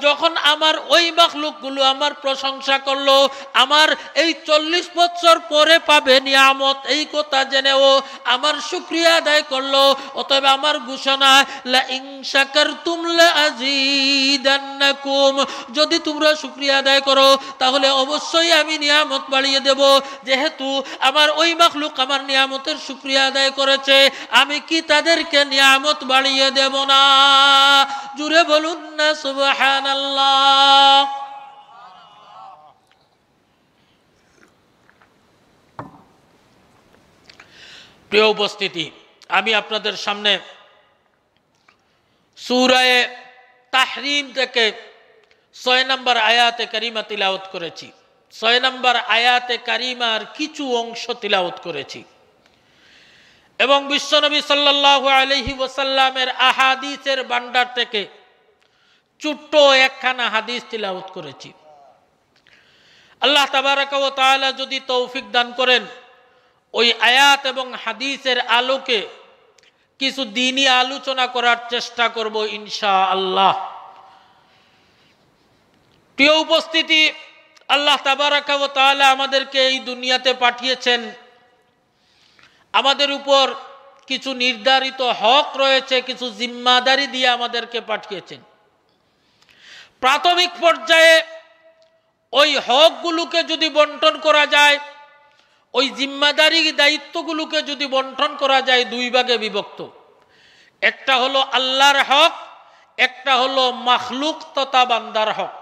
যখন আমার ওই মাখলুকগুলো আমার প্রশংসা করলো, আমার এই 40 বছর পরে পাবে নিয়ামত এই কথা জেনেও আমার শুকরিয়া আদায় করলো, অতএব আমার ঘোষণা, লা ইন শাকারতুম লা আযীদান্নাকুম, যদি তোমরা শুকরিয়া আদায় করো তাহলে অবশ্যই আমি নিয়ামত বাড়িয়ে দেব। যেহেতু আমার ওই মাখলুক আমার নিয়ামতের শুকরিয়া আদায় করেছে, আমি কি তাদেরকে নিয়ামত বাড়িয়ে দেব না? জুড়ে বলুন না সুবহানাল্লাহ। প্রিয় উপস্থিতি, আমি আপনাদের সামনে সূরা তাহরিম থেকে 6 নম্বর আয়াতে কারিমা তিলাওয়াত করেছি। 6 নম্বর আয়াতে কারিমার কিছু অংশ তিলাওয়াত করেছি। এবং বিশ্বনবী সাল্লাল্লাহু আলাইহি ওয়াসাল্লামের আহাদিসের ভান্ডার থেকে ছোট্ট একখানা হাদিস তিলাওয়াত করেছি। আল্লাহ তাবারাকা ওয়া তাআলা যদি তৌফিক দান করেন ওই আয়াত এবং হাদিসের আলোকে কিছু দ্বীনি আলোচনা করার চেষ্টা করব ইনশাআল্লাহ। প্রিয় উপস্থিতি, আল্লাহ তাবারাকা ওয়া তাআলা আমাদেরকে এই দুনিয়াতে পাঠিয়েছেন, আমাদের উপর কিছু নির্ধারিত হক রয়েছে, কিছু জিম্মাদারি দিয়ে আমাদেরকে পাঠিয়েছেন। প্রাথমিক পর্যায়ে ওই হকগুলোকে যদি বন্টন করা যায়, ওই জিম্মাদারি দায়িত্বগুলোকে যদি বন্টন করা যায় দুই ভাগে বিভক্ত। একটা হলো আল্লাহর হক, একটা হলো মাখলুক তথা বান্দার হক।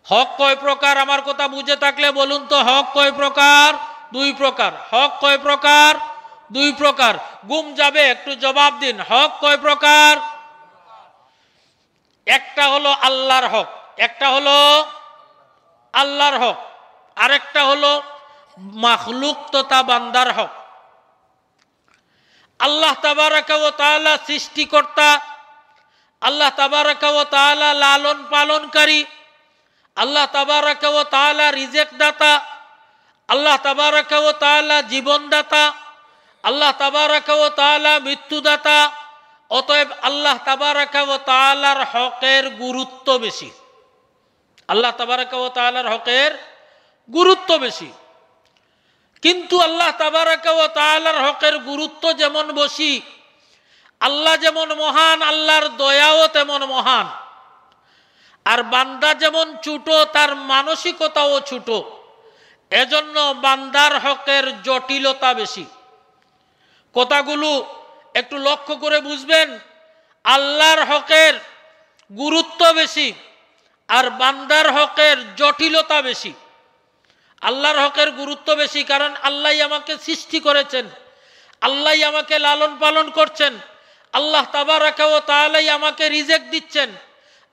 হক কয় প্রকার? আমার কথা বুঝে থাকলে বলুন তো, হক কয় প্রকার? দুই প্রকার। হক কয় প্রকার? দুই প্রকার। গুম যাবে, একটু জবাব দিন। হক কয় প্রকার? একটা হলো আল্লাহর হক, একটা হলো আল্লাহর হক, আরেকটা হলো মাখলুক তথা বান্দার হক। আল্লাহ তাবারাকা ওয়া তাআলা সৃষ্টিকর্তা, আল্লাহ তাবারাকা ওয়া তাআলা লালন পালনকারী, আল্লাহ তাবারাকা ওয়া তাআলা রিজিক দাতা, আল্লাহ তাবারাকা ওয়া তাআলা জীবনদাতা, আল্লাহ তাবারাকা ওয়া তাআলা মৃত্যুদাতা। অতএব আল্লাহ তাবারাকা ওয়া তাআলার হকের গুরুত্ব বেশি, আল্লাহ তাবারাকা ওয়া তাআলার হকের গুরুত্ব বেশি। কিন্তু আল্লাহ তাবারাকা ওয়া তাআলার হকের গুরুত্ব যেমন বেশি, আল্লাহ যেমন মহান, আল্লাহর দয়াও তেমন মহান। আর বান্দা যেমন ছোট, তার মানসিকতাও ছোট। এজন্য বান্দার হকের জটিলতা বেশি। কথাগুলো একটু লক্ষ্য করে বুঝবেন। আল্লাহর হকের গুরুত্ব বেশি আর বান্দার হকের জটিলতা বেশি। আল্লাহর হকের গুরুত্ব বেশি কারণ আল্লাহই আমাকে সৃষ্টি করেছেন, আল্লাহই আমাকে লালন পালন করছেন, আল্লাহ তাবারাকা ওয়া তাআলাই আমাকে রিজিক দিচ্ছেন,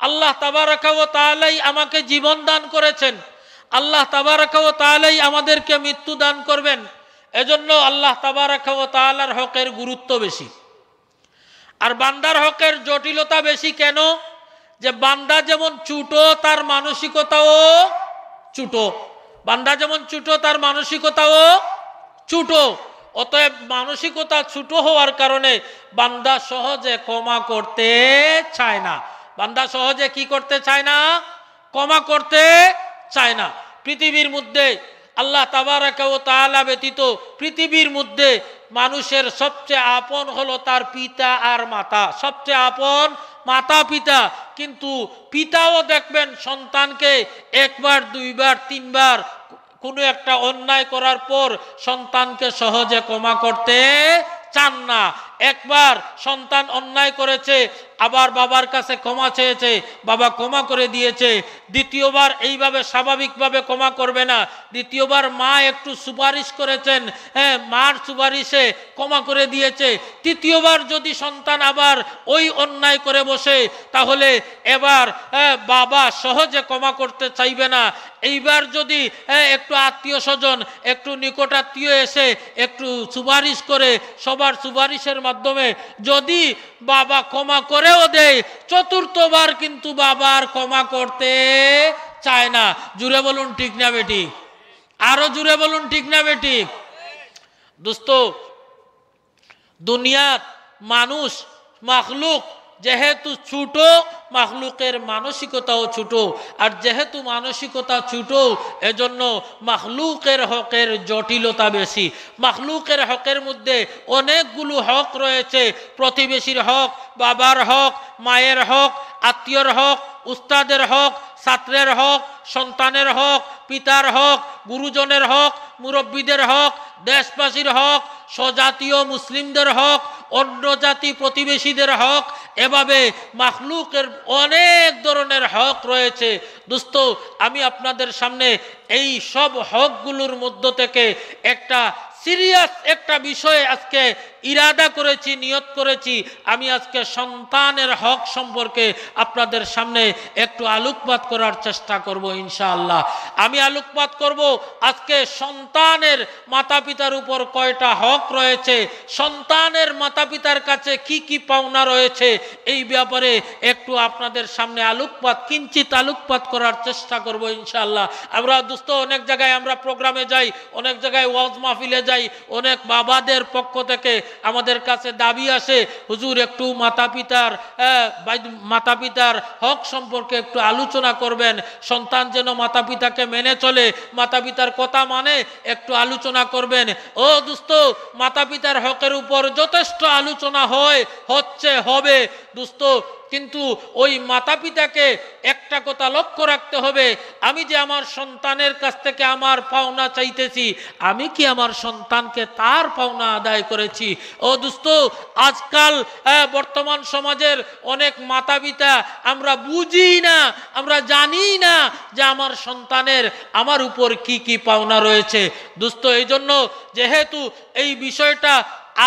আল্লাহ তাবারাকা ওয়া তাআলাই আমাকে জীবন দান করেছেন, আল্লাহ তাবারাকা ওয়া তাআলাই আমাদেরকে মৃত্যু দান করবেন। এজন্য আল্লাহ তাবারাকা ওয়া তাআলার হকের গুরুত্ব বেশি। আর বান্দার হকের জটিলতা বেশি কেন? যে বান্দা যেমন ছোট, তার মানসিকতাও ছোট। বান্দা যেমন ছোট, তার মানসিকতাও ছোট। অতএব মানসিকতা ছোট হওয়ার কারণে বান্দা সহজে ক্ষমা করতে চায় না। বান্দা সহজে কি করতে চায় না? ক্ষমা করতে চায় না। পৃথিবীর মধ্যে আল্লাহ তাবারাকা ওয়া তাআলা ব্যতীত পৃথিবীর মধ্যে মানুষের সবচেয়ে আপন হলো তার পিতা আর মাতা। সবচেয়ে আপন মাতা পিতা। কিন্তু পিতাও দেখবেন সন্তানকে একবার, দুইবার, তিনবার কোনো একটা অন্যায় করার পর সন্তানকে সহজে ক্ষমা করতে চান না। একবার সন্তান অন্যায় করেছে, আবার বাবার কাছে ক্ষমা চেয়েছে, বাবা ক্ষমা করে দিয়েছে। দ্বিতীয়বার এইভাবে স্বাভাবিকভাবে ক্ষমা করবে না। দ্বিতীয়বার মা একটু সুপারিশ করেছেন, হ্যাঁ, মার সুপারিশে ক্ষমা করে দিয়েছে। তৃতীয়বার যদি সন্তান আবার ওই অন্যায় করে বসে, তাহলে এবার বাবা সহজে ক্ষমা করতে চাইবে না। এইবার যদি একটু আত্মীয় স্বজন, একটু নিকটাত্মীয় এসে একটু সুপারিশ করে, সবার সুপারিশের মাধ্যমে যদি বাবা ক্ষমা করেও দেয়, চতুর্থবার কিন্তু বাবা আর ক্ষমা করতে চায় না। জুড়ে বলুন ঠিক না বেটি? আরো জুড়ে বলুন ঠিক না বেটি? দোস্ত, দুনিয়ার মানুষ, মাখলুক যেহেতু ছোট, মাখলুকের মানসিকতাও ছোট। আর যেহেতু মানসিকতা ছোট, এজন্য মাখলুকের হকের জটিলতা বেশি। মাখলুকের হকের মধ্যে অনেকগুলো হক রয়েছে। প্রতিবেশীর হক, বাবার হক, মায়ের হক, আত্মীয়র হক, উস্তাদের হক, ছাত্রের হক, সন্তানের হক, পিতার হক, গুরুজনের হক, মুরব্বীদের হক, দেশবাসীর হক, স্বজাতীয় মুসলিমদের হক, অন্য জাতি প্রতিবেশীদের হক। এভাবে মাখলুকের অনেক ধরনের হক রয়েছে। দোস্ত, আমি আপনাদের সামনে এই সব হকগুলোর মধ্য থেকে একটা সিরিয়াস একটা বিষয়ে আজকে ইরাদা করেছি, নিয়ত করেছি, আমি আজকে সন্তানের হক সম্পর্কে আপনাদের সামনে একটু আলোকপাত করার চেষ্টা করব ইনশাআল্লাহ। আমি আলোকপাত করব আজকে সন্তানের মাতা পিতার উপর কয়টা হক রয়েছে, সন্তানের মাতা পিতার কাছে কি কি পাওনা রয়েছে, এই ব্যাপারে একটু আপনাদের সামনে কিঞ্চিত আলোকপাত করার চেষ্টা করব ইনশাআল্লাহ। আমরা দোস্ত অনেক জায়গায় আমরা প্রোগ্রামে যাই, অনেক জায়গায় ওয়াজ মাহফিলে যাই, অনেক বাবাদের পক্ষ থেকে আমাদের কাছে দাবি আসে, হুজুর একটু মাতা পিতার হক সম্পর্কে একটু আলোচনা করবেন, সন্তান যেন মাতা পিতাকে মেনে চলে, মাতা পিতার কথা মানে একটু আলোচনা করবেন। ও দোস্ত, মাতা পিতার হকের উপর যথেষ্ট আলোচনা হবে দোস্ত, কিন্তু ওই মাতা পিতাকে একটা কথা লক্ষ্য রাখতে হবে, আমি যে আমার সন্তানের কাছ থেকে আমার পাওনা চাইতেছি, আমি কি আমার সন্তানকে তার পাওনা আদায় করেছি? ও দোস্ত, আজকাল বর্তমান সমাজের অনেক মাতা পিতা আমরা বুঝি না, আমরা জানি না যে আমার সন্তানের আমার উপর কি কি পাওনা রয়েছে। দোস্ত, এই জন্য যেহেতু এই বিষয়টা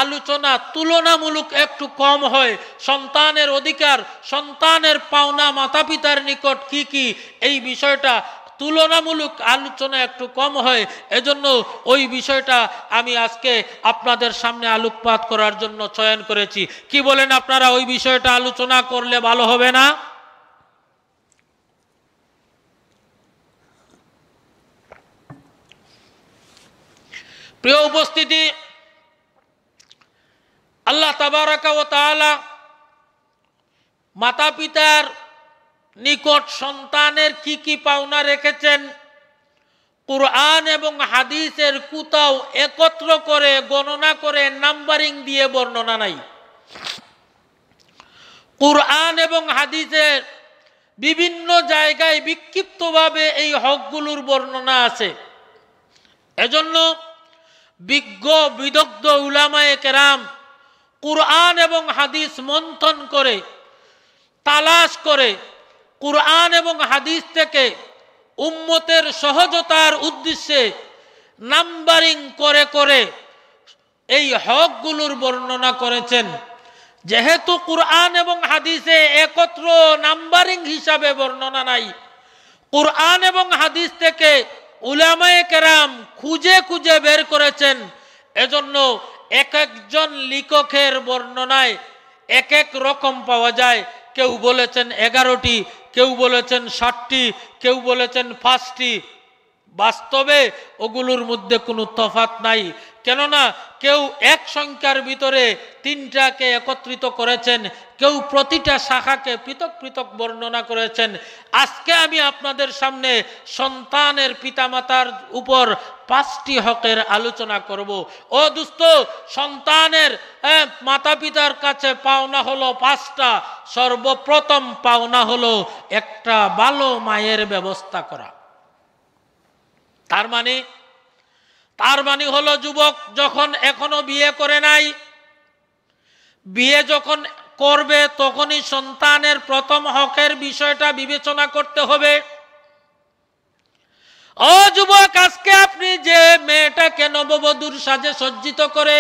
আলোচনা তুলনামূলক একটু কম হয়, সন্তানের অধিকার, সন্তানের পাওনা মাতা পিতার নিকট কি কি, এই বিষয়টা তুলনামূলক আলোচনা একটু কম হয়, এজন্য ওই বিষয়টা আমি আজকে আপনাদের সামনে আলোকপাত করার জন্য চয়ন করেছি। কি বলেন আপনারা, ওই বিষয়টা আলোচনা করলে ভালো হবে না? প্রিয় উপস্থিতি, আল্লাহ তাবারাকা ওয়া তাআলা মাতা পিতার নিকট সন্তানের কি কি পাওনা রেখেছেন কুরআন এবং হাদিসের কোথাও একত্র করে গণনা করে নাম্বারিং দিয়ে বর্ণনা নাই। কুরআন এবং হাদিসের বিভিন্ন জায়গায় বিক্ষিপ্তভাবে এই হকগুলোর বর্ণনা আছে। এজন্য বিজ্ঞ বিদগ্ধ উলামায়ে কেরাম কুরআন এবং হাদিস মন্থন করে তালাশ করে কুরআন এবং হাদিস থেকে উম্মতের সহজতার উদ্দেশ্যে নাম্বারিং করে করে এই হকগুলোর বর্ণনা করেছেন। যেহেতু কুরআন এবং হাদিসে একত্র নাম্বারিং হিসাবে বর্ণনা নাই, কুরআন এবং হাদিস থেকে উলামায়ে কেরাম খুঁজে খুঁজে বের করেছেন। এজন্য এক একজন লেখকের বর্ণনায় এক এক রকম পাওয়া যায়। কেউ বলেছেন 11টি, কেউ বলেছেন 60টি, কেউ বলেছেন 5টি। বাস্তবে ওগুলোর মধ্যে কোনো তফাৎ নাই, কেননা কেউ এক সংখ্যার ভিতরে 3টাকে একত্রিত করেছেন, কেউ প্রতিটা শাখাকে পৃথক পৃথক বর্ণনা করেছেন। আজকে আমি আপনাদের সামনে সন্তানের পিতামাতার উপর 5টি হকের আলোচনা করব। ও দোস্ত, সন্তানের মাতা পিতার কাছে পাওনা হলো 5টা। সর্বপ্রথম পাওনা হলো একটা ভালো মায়ের ব্যবস্থা করা। তার মানে হলো যুবক যখন এখনো বিয়ে করে নাই, বিয়ে যখন করবে তখনই সন্তানের প্রথম হকের বিষয়টা বিবেচনা করতে হবে। ও যুবক, আজকে আপনি যে মেয়েটাকে নববধূর সাজে সজ্জিত করে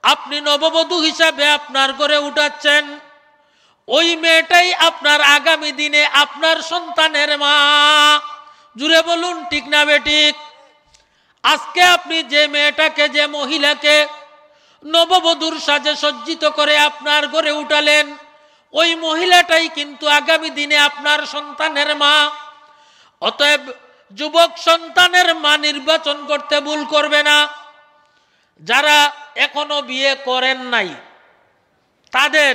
আপনি নববধূ হিসাবে আপনার ঘরে উঠাচ্ছেন, ওই মেয়েটাই আপনার আগামী দিনে আপনার সন্তানের মা। জুড়ে বলুন ঠিক না বেঠিক? আজকে আপনি যে মেয়েটাকে, যে মহিলাকে নববধূর সাজে সজ্জিত করে আপনার ঘরে উঠালেন, ওই মহিলাটাই কিন্তু আগামী দিনে আপনার সন্তানের মা। অতএব যুবক, সন্তানের মা নির্বাচন করতে ভুল করবে না। যারা এখনো বিয়ে করেন নাই তাদের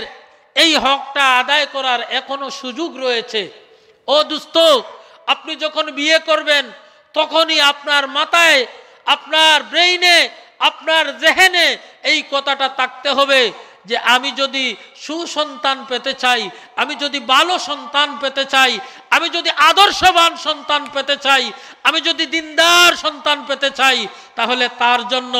এই হকটা আদায় করার এখনো সুযোগ রয়েছে। ও দোস্ত, আপনি যখন বিয়ে করবেন তখনই আপনার মাথায়, আপনার ব্রেইনে, আপনার জেহেনে এই কথাটা থাকতে হবে যে আমি যদি সুসন্তান পেতে চাই, আমি যদি ভালো সন্তান পেতে চাই, আমি যদি আদর্শবান সন্তান পেতে চাই, আমি যদি দিনদার সন্তান পেতে চাই, তাহলে তার জন্য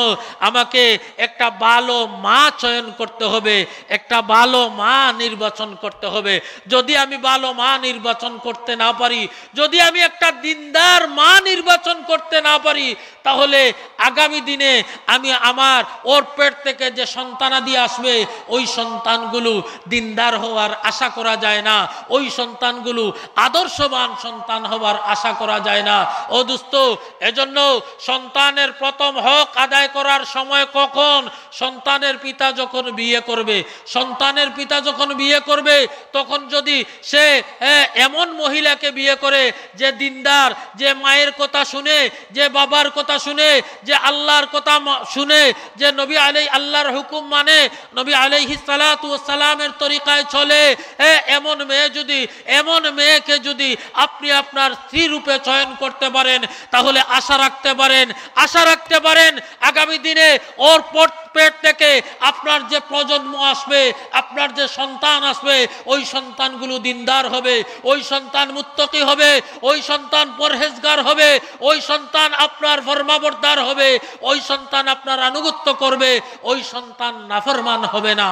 আমাকে একটা ভালো মা চয়ন করতে হবে, একটা ভালো মা নির্বাচন করতে হবে। যদি আমি ভালো মা নির্বাচন করতে না পারি, যদি আমি একটা দিনদার মা নির্বাচন করতে না পারি, তাহলে আগামী দিনে আমি আমার ওর পেট থেকে যে সন্তানাদি আসবে, ওই সন্তানগুলো দিনদার হওয়ার আশা করা যায় না, ওই সন্তানগুলো আদর্শবান সন্তান হওয়ার আশা করা যায় না। ও দোস্ত, এজন্য সন্তানের প্রথম হক আদায় করার সময় কখন? সন্তানের পিতা যখন বিয়ে করবে। সন্তানের পিতা যখন বিয়ে করবে, তখন যদি সে এমন মহিলাকে বিয়ে করে যে দিনদার, যে মায়ের কথা শুনে, যে বাবার কথা শুনে, যে আল্লাহর কথা শুনে, যে নবী আল্লাহর হুকুম মানে, নবী আলাইহিস সালাতু ওয়াস সালামের তরিকায় চলে, এমন মেয়েকে যদি আপনি আপনার স্ত্রী রূপে চয়ন করতে পারেন, তাহলে আশা রাখতে পারেন আগামী দিনে ওর পেট থেকে আপনার যে প্রজন্ম আসবে, আপনার যে সন্তান আসবে, ওই সন্তানগুলো দিনদার হবে, ওই সন্তান মুত্তাকি হবে, ওই সন্তান পরহেজগার হবে, ওই সন্তান আপনার ফরমাবরদার হবে, ওই সন্তান আপনার আনুগত্য করবে, ওই সন্তান নাফরমান হবে না।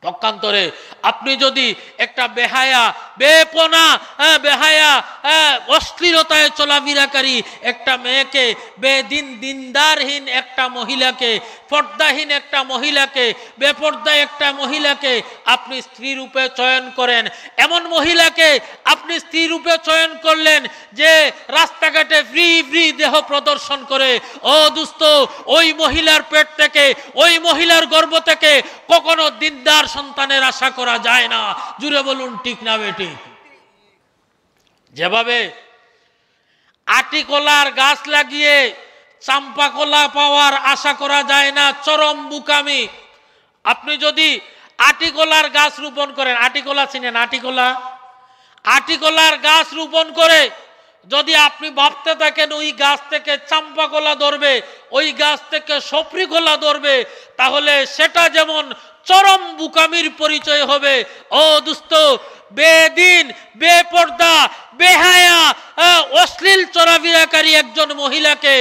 পক্ষান্তরে আপনি যদি একটা বেহায়া, বেপনা, অশ্লীলতায় চলাফেরাকারী একটা মেয়েকে, দিনদারহীন একটা মহিলাকে, পর্দাহীন একটা মহিলাকে, বেপর্দায় একটা মহিলাকে আপনি স্ত্রী রূপে চয়ন করেন, এমন মহিলাকে আপনি স্ত্রী রূপে চয়ন করলেন যে রাস্তাঘাটে ফ্রি দেহ প্রদর্শন করে, ও দোস্ত, ওই মহিলার পেট থেকে, ওই মহিলার গর্ভ থেকে কখনো দিনদার সন্তানের আশা করা যায় না। জুড়ে বলুন ঠিক না বেটি? যেভাবে আটি কলার গাছ লাগিয়ে চাম্পা কলা পাওয়ার আশা করা যায় না, চরম বুকামি। আপনি যদি আটি কলার গাছ রোপণ করেন, আটি কলা চিনেন? আটি কলার গাছ রোপণ করে যদি আপনি ভাবতে থাকেন ওই গাছ থেকে চাম্পা কলা ধরবে, ওই গাছ থেকে সফরি কলা ধরবে, তাহলে সেটা যেমন চরম বুকামির পরিচয় হবে। ও দোস্ত, বেদিন, বেপর্দা, বেহায়া, অশ্লীল চলাফেরাকারী একজন মহিলাকে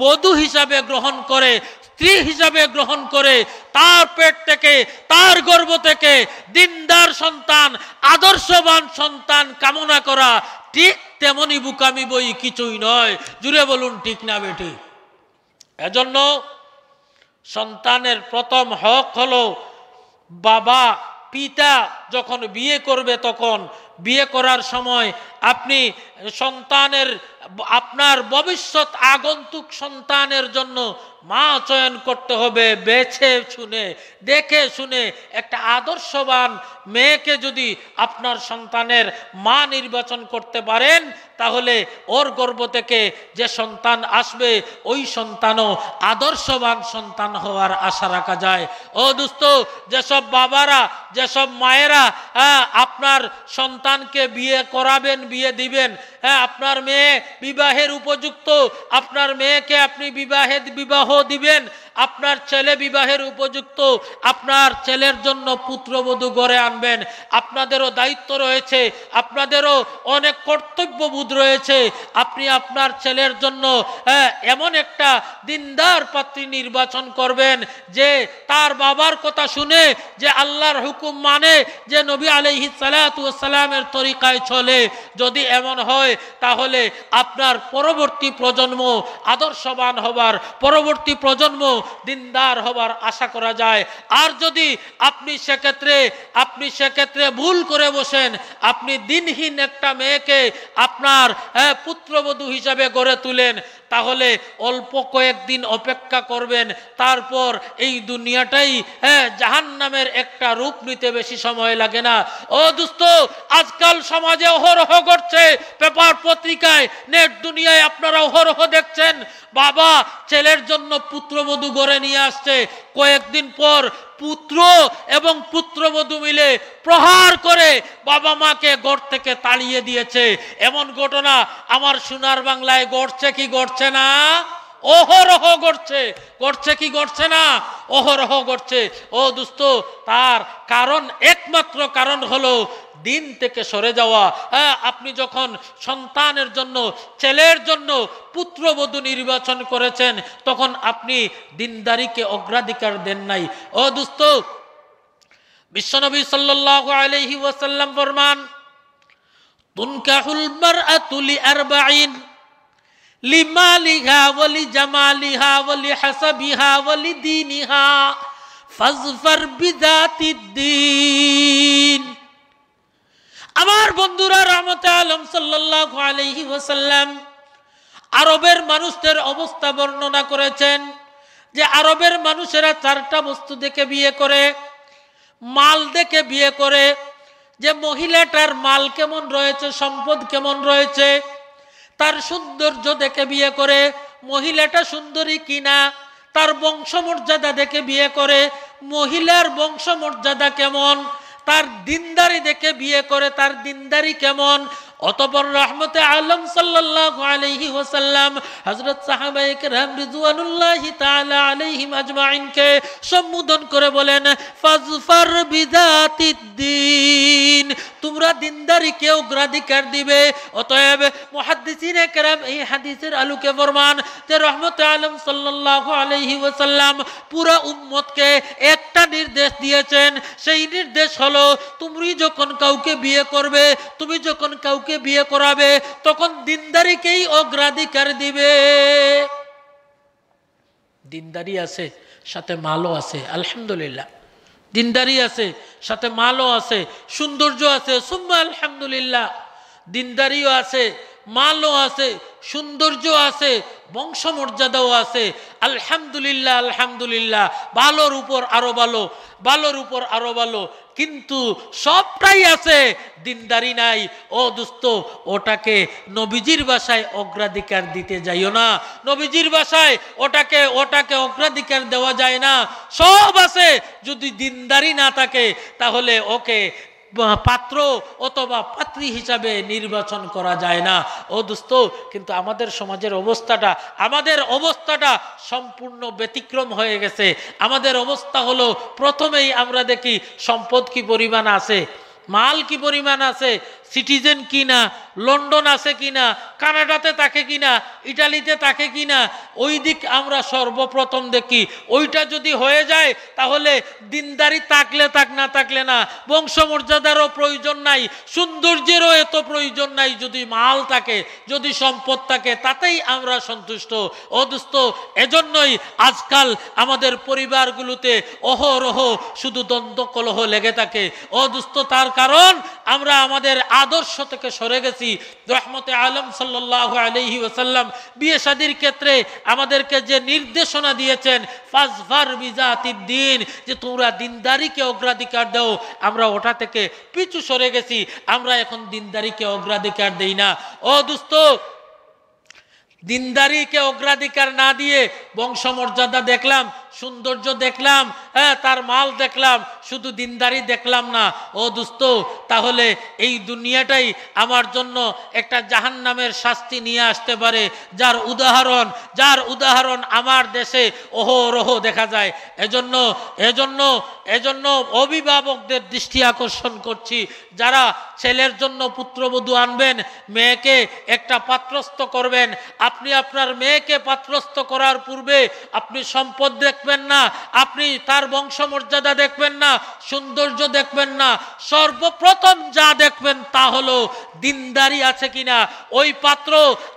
বধূ হিসাবে গ্রহণ করে, স্ত্রী হিসাবে গ্রহণ করে, তার পেট থেকে, তার গর্ভ থেকে দিনদার সন্তান, আদর্শবান সন্তান কামনা করা ঠিক তেমনি বুকামি, বই কিছুই নয়। জুড়ে বলুন ঠিক না বেটি? এজন্য সন্তানের প্রথম হক হলো, বাবা পিতা যখন বিয়ে করবে, তখন বিয়ে করার সময় আপনি আপনার ভবিষ্যৎ আগন্তুক সন্তানের জন্য মা চয়ন করতে হবে, বেছে শুনে, দেখে শুনে। একটা আদর্শবান মেয়েকে যদি আপনার সন্তানের মা নির্বাচন করতে পারেন, তাহলে ওর গর্ভ থেকে যে সন্তান আসবে, ওই সন্তানও আদর্শবান সন্তান হওয়ার আশা রাখা যায়। ও দোস্ত, যেসব বাবারা, যেসব মায়েরা আপনার সন্তানকে বিয়ে করাবেন, বিয়ে দিবেন, আপনার মেয়ে বিবাহের উপযুক্ত, আপনার মেয়েকে আপনি বিবাহ দিবেন, আপনার ছেলে বিবাহের উপযুক্ত, আপনার ছেলের জন্য পুত্রবধূ গড়ে আনবেন, আপনাদেরও দায়িত্ব রয়েছে, আপনাদেরও অনেক কর্তব্যবোধ রয়েছে। আপনি আপনার ছেলের জন্য এমন একটা দিনদার পাত্রী নির্বাচন করবেন যে তার বাবার কথা শুনে, যে আল্লাহর হুকুম মানে, যে নবী আলাইহিস সালাতু ওয়াস সালামের তরিকায় চলে। যদি এমন হয়, তাহলে আপনার পরবর্তী প্রজন্ম আদর্শবান হবার, পরবর্তী প্রজন্ম দিনদার হবার আশা করা যায়। আর যদি আপনি সেক্ষেত্রে ভুল করে বসেন, আপনি দিনহীন একটা মেয়েকে আপনার পুত্রবধূ হিসাবে গড়ে তুলেন, তাহলে অল্প কয়েকদিন অপেক্ষা করবেন, তারপর এই দুনিয়াটাই জাহান্নামের একটা রূপ নিতে বেশি সময় লাগে না। ও দোস্ত, আজকাল সমাজে অহরহ ঘটছে, পেপার পত্রিকায়, নেট দুনিয়ায় আপনারা অহরহ দেখছেন, বাবা ছেলের জন্য পুত্রবধূ গড়ে নিয়ে আসছে, কয়েকদিন পর পুত্র এবং পুত্রবধূ মিলে প্রহার করে বাবা মাকে ঘর থেকে তাড়িয়ে দিয়েছে। এমন ঘটনা আমার সোনার বাংলায় ঘটছে কি ঘটছে না? অহরহ ঘটছে, ঘটছে কি ঘটছে না? অহরহ ঘটছে। ও দোস্ত, তার কারণ, একমাত্র কারণ হলো দিন থেকে সরে যাওয়া। হ্যাঁ, আপনি যখন সন্তানের জন্য, ছেলের জন্য পুত্রবধূ নির্বাচন করেছেন, তখন আপনি দিনদারিকে অগ্রাধিকার দেন নাই। ও দোস্ত, বিশ্বনবী সাল্লাল্লাহু আলাইহি ওয়াসাল্লাম ফরমান, তুনকাহুল মারআতু লিআরবাঈন লিমালিহা ওয়া লিজামালিহা ওয়া লিহাসাবিহা ওয়া লিদীনিহা ফাজফার বিযাতিদ্দীন। আমার বন্ধুরা, রাহমাতে আলম সাল্লাল্লাহু আলাইহি ওয়াসাল্লাম আরবের মানুষদের অবস্থা বর্ণনা করেছেন যে আরবের মানুষেরা চারটা বস্তু দেখে বিয়ে করে, মাল দেখে বিয়ে করে, যে মহিলাটার মাল কেমন রয়েছে, সম্পদ কেমন রয়েছে, তার সৌন্দর্য দেখে বিয়ে করে, মহিলাটা সুন্দরী কিনা, তার বংশমর্যাদা দেখে বিয়ে করে, মহিলার বংশমর্যাদা কেমন, তার দিনদারি দেখে বিয়ে করে, তার দিনদারি কেমন। অতঃপর রাহমাতে আলম সাল্লাল্লাহু আলাইহি ওয়াসাল্লাম হযরত সাহাবায়ে কেরাম রিদওয়ানুল্লাহি তাআলা আলাইহিম আজমাইনকে সম্বোধন করে বলেন, ফাজফার বিযাতিদ্দীন, তোমরা দিনদারিকে অগ্রাধিকার দিবে। অতএব মুহাদ্দিসিনে কেরাম এই হাদিসের আলোকে ফরমান যে রাহমাতে আলম সাল্লাল্লাহু আলাইহি ওয়াসাল্লাম পুরো উম্মতকে একটা নির্দেশ দিয়েছেন। সেই নির্দেশ হলো, তুমি যখন কাউকে বিয়ে করবে, তুমি যখন কাউকে বিয়ে করাবে, তখন দিনদারিকেই অগ্রাধিকার দিবে। দিনদারি আছে, সাথে মালও আছে, আলহামদুলিল্লাহ। দিনদারি আছে, সাথে মালও আছে, সৌন্দর্য আছে, সুম্মা আলহামদুলিল্লাহ। দিনদারিও আছে, মালও আছে, সৌন্দর্য আছে, বংশমর্যাদাও আছে, আলহামদুলিল্লাহ আলহামদুলিল্লাহ। ভালোর উপর আরো ভালো, ভালোর উপর আরো ভালো, কিন্তু সবটাই আছে, দিনদারি নাই। ও দোস্ত, ওটাকে নবীজির ভাষায় অগ্রাধিকার দিতে যাইও না। নবীজির ভাষায় ওটাকে অগ্রাধিকার দেওয়া যায় না। সব আছে, যদি দিনদারি না থাকে তাহলে ওকে পাত্র অথবা পাত্রী হিসাবে নির্বাচন করা যায় না। ও দোস্ত, কিন্তু আমাদের সমাজের অবস্থাটা সম্পূর্ণ ব্যতিক্রম হয়ে গেছে। আমাদের অবস্থা হলো, প্রথমেই আমরা দেখি সম্পদ কি পরিমাণ আছে, মাল কি পরিমাণ আছে, সিটিজেন কিনা, লন্ডন আছে কিনা, কানাডাতে থাকে কিনা, ইটালিতে থাকে কিনা, ওই দিক আমরা সর্বপ্রথম দেখি। ওইটা যদি হয়ে যায় তাহলে দিনদারি থাকলে থাক, না থাকলে না, বংশমর্যাদারও প্রয়োজন নাই, সৌন্দর্যেরও এত প্রয়োজন নাই। যদি মাল থাকে, যদি সম্পদ থাকে, তাতেই আমরা সন্তুষ্ট। ও দোস্ত, এজন্যই আজকাল আমাদের পরিবারগুলোতে অহরহ শুধু দ্বন্দ্ব কলহ লেগে থাকে। ও দোস্ত, তার কারণ আমরা আমাদের আদর্শ থেকে সরে গেছি। রহমতে আলম সাল্লাল্লাহু আলাইহি ওয়াসাল্লাম বিয়ে শাদীর ক্ষেত্রে আমাদেরকে যে নির্দেশনা দিয়েছেন, ফাজফার বিযাতিদ্দীন, যে তোমরা দিনদারিকে অগ্রাধিকার দাও, আমরা ওটা থেকে পিছু সরে গেছি। আমরা এখন দিনদারিকে অগ্রাধিকার দেই না। ও দোস্ত, দিনদারিকে অগ্রাধিকার না দিয়ে বংশমর্যাদা দেখলাম, সৌন্দর্য দেখলাম, হ্যাঁ, তার মাল দেখলাম, শুধু দিনদারি দেখলাম না। ও দোস্ত, তাহলে এই দুনিয়াটাই আমার জন্য একটা জাহান্নামের শাস্তি নিয়ে আসতে পারে, যার উদাহরণ আমার দেশে অহরহ দেখা যায়। এজন্য অভিভাবকদের দৃষ্টি আকর্ষণ করছি, যারা ছেলের জন্য পুত্রবধূ আনবেন, মেয়েকে একটা পাত্রস্থ করবেন, আপনি আপনার মেয়েকে পাত্রস্থ করার পূর্বে আপনি সম্পদ দেখবেন না, আপনি তার বংশমর্যাদা দেখবেন না, সৌন্দর্য দেখবেন না। সর্বপ্রথম যা দেখবেন তা হলো দিনদারি আছে কিনা, ওই পাত্র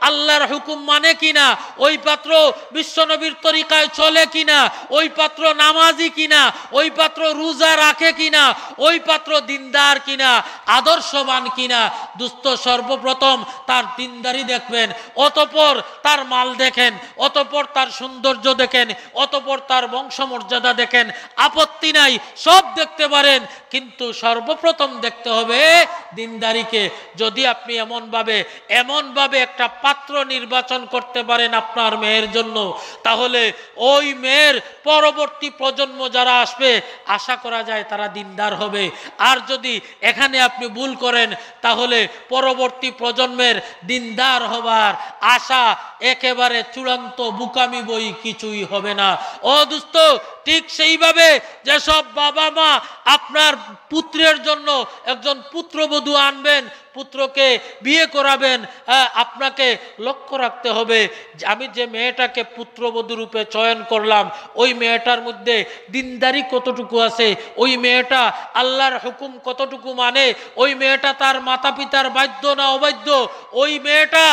আল্লাহর হুকুম মানে কিনা, ওই পাত্র বিশ্বনবীর তরিকায় চলে কিনা, ওই পাত্র নামাজি কিনা, ওই পাত্র রোজা রাখে কিনা, ওই পাত্র দিনদার কিনা, আদর্শবান কিনা। দোস্ত, সর্বপ্রথম তার দিনদারি দেখবেন, অতঃপর তার মাল দেখেন, অতঃপর তার সৌন্দর্য দেখেন, অতঃপর তার বংশমর্যাদা দেখেন। আপত্তি নাই, সব দেখতে পারেন, কিন্তু সর্বপ্রথম দেখতে হবে দিনদারিকে। যদি আপনি এমনভাবে একটা পাত্র নির্বাচন করতে পারেন আপনার মেয়ের জন্য, তাহলে ওই মেয়ের পরবর্তী প্রজন্ম যারা আসবে আশা করা যায় তারা দিনদার হবে। আর যদি এখানে আপনি ভুল করেন তাহলে পরবর্তী প্রজন্মের দিনদার হবার আশা একেবারে চূড়ান্ত বুকামি, বই কিছুই হবে না। ও দোস্ত, ঠিক সেইভাবে যেসব বাবা মা আপনার পুত্রের জন্য একজন পুত্রবধূ আনবেন, পুত্রকে বিয়ে করাবেন, আপনাকে লক্ষ্য রাখতে হবে যে আমি যে মেয়েটাকে পুত্রবধূ রূপে চয়ন করলাম ওই মেয়েটার মধ্যে দিনদারি কতটুকু আছে, ওই মেয়েটা আল্লাহর হুকুম কতটুকু মানে, ওই মেয়েটা তার মাতা পিতার বাধ্য না অবাধ্য, ওই মেয়েটা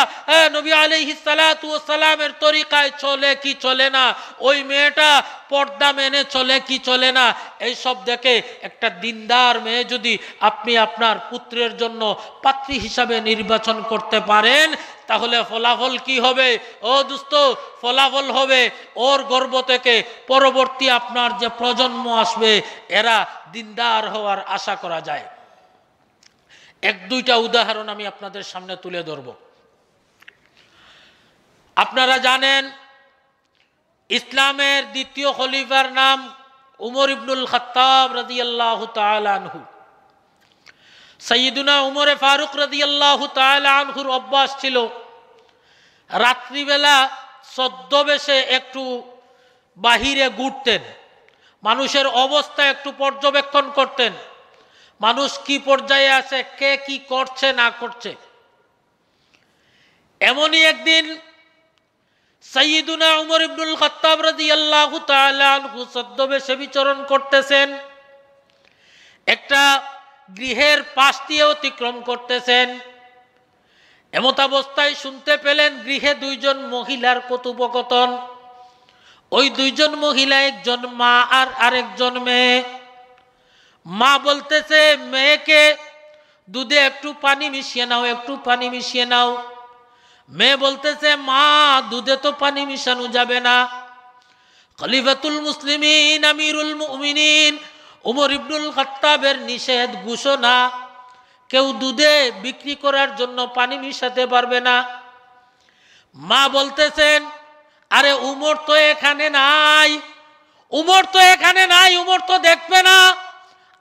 নবী আলাইহিস সালাতু ওয়াস সালামের তরিকায় চলে কি চলে না, ওই মেয়েটা পর্দা মেনে চলে কি চলে না, এই সব দেখে একটা দিনদার মেয়ে যদি আপনি আপনার পুত্রের জন্য পাত্রী হিসাবে নির্বাচন করতে পারেন, তাহলে ফলাফল কি হবে? ও দোস্ত, ফলাফল হবে ওর গর্ভ থেকে পরবর্তী আপনার যে প্রজন্ম আসবে এরা দিনদার হওয়ার আশা করা যায়। এক দুইটা উদাহরণ আমি আপনাদের সামনে তুলে ধরব। আপনারা জানেন ইসলামের দ্বিতীয় খলিফার নাম উমর ইবনুল খাত্তাব রাদিয়াল্লাহু তাআলা আনহু। সাইয়্যিদুনা উমরে ফারুক রাদিয়াল্লাহু তাআলা আনহুর অভ্যাস ছিল রাত্রিবেলা ছদ্মবেশে একটু বাহিরে ঘুরতেন, মানুষের অবস্থা একটু পর্যবেক্ষণ করতেন, মানুষ কি পর্যায়ে আছে, কে কি করছে না করছে। এমনই একদিন সাইয়্যিদুনা উমর ইবনুল খাত্তাব রাদিয়াল্লাহু তাআলা আনহু ছদ্মবেশে বিচরণ করতেছেন, একটা গৃহের পাশ দিয়ে অতিক্রম করতেছেন। এমত অবস্থায় শুনতে পেলেন গৃহে দুইজন মহিলার কথোপকথন। ওই দুইজন মহিলা, একজন মা আর আরেকজন মেয়ে। মা বলতেছে মেয়েকে দুধে একটু পানি মিশিয়ে নাও, একটু পানি মিশিয়ে নাও। মেয়ে বলতেছে মা দুধে তো পানি মিশানো যাবে না, খলিফাতুল মুসলিমিন আমিরুল মুমিনিন উমর ইবনুল খাত্তাবের নিষেধ ঘোষণা, কেউ দুধে বিক্রি করার জন্য পানি মিশাতে পারবে না। মা বলতেছেন আরে উমর তো এখানে নাই, উমর তো এখানে নাই, উমর তো দেখবে না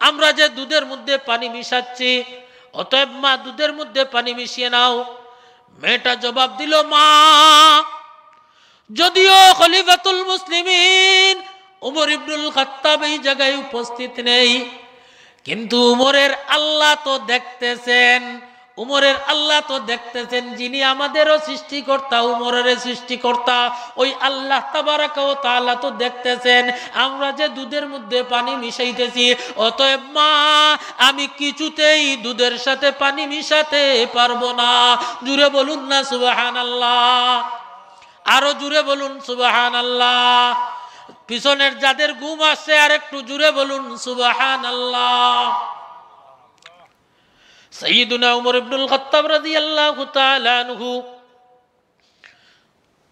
আমরা যে দুধের মধ্যে পানি মিশাচ্ছি, অতএব মা দুধের মধ্যে পানি মিশিয়ে নাও। মেয়েটা জবাব দিল মা যদিও খলিফাতুল মুসলিমিন উমর ইবনুল খাত্তাব এই জায়গায় উপস্থিত নেই, কিন্তু উমরের আল্লাহ তো দেখতেছেন, উমরের আল্লাহ তো দেখতেছেন, যিনি আমাদেরও সৃষ্টিকর্তা উমরের সৃষ্টিকর্তা, ওই আল্লাহ তাবারাকা ওয়া তাআলা তো দেখতেছেন আমরা যে দুধের মধ্যে পানি মিশাইতেছি। অতএব মা আমি কিছুতেই দুধের সাথে পানি মিশাতে পারবো না। জুড়ে বলুন না সুবহানাল্লাহ, আরো জুড়ে বলুন সুবহানাল্লাহ। পিছনের যাদের ঘুম আসছে আর একটু জুড়ে বলুন সুবহানাল্লাহ। সাইয়্যিদুনা উমর ইবনুল খাত্তাব রাদিয়াল্লাহু তাআলা আনহু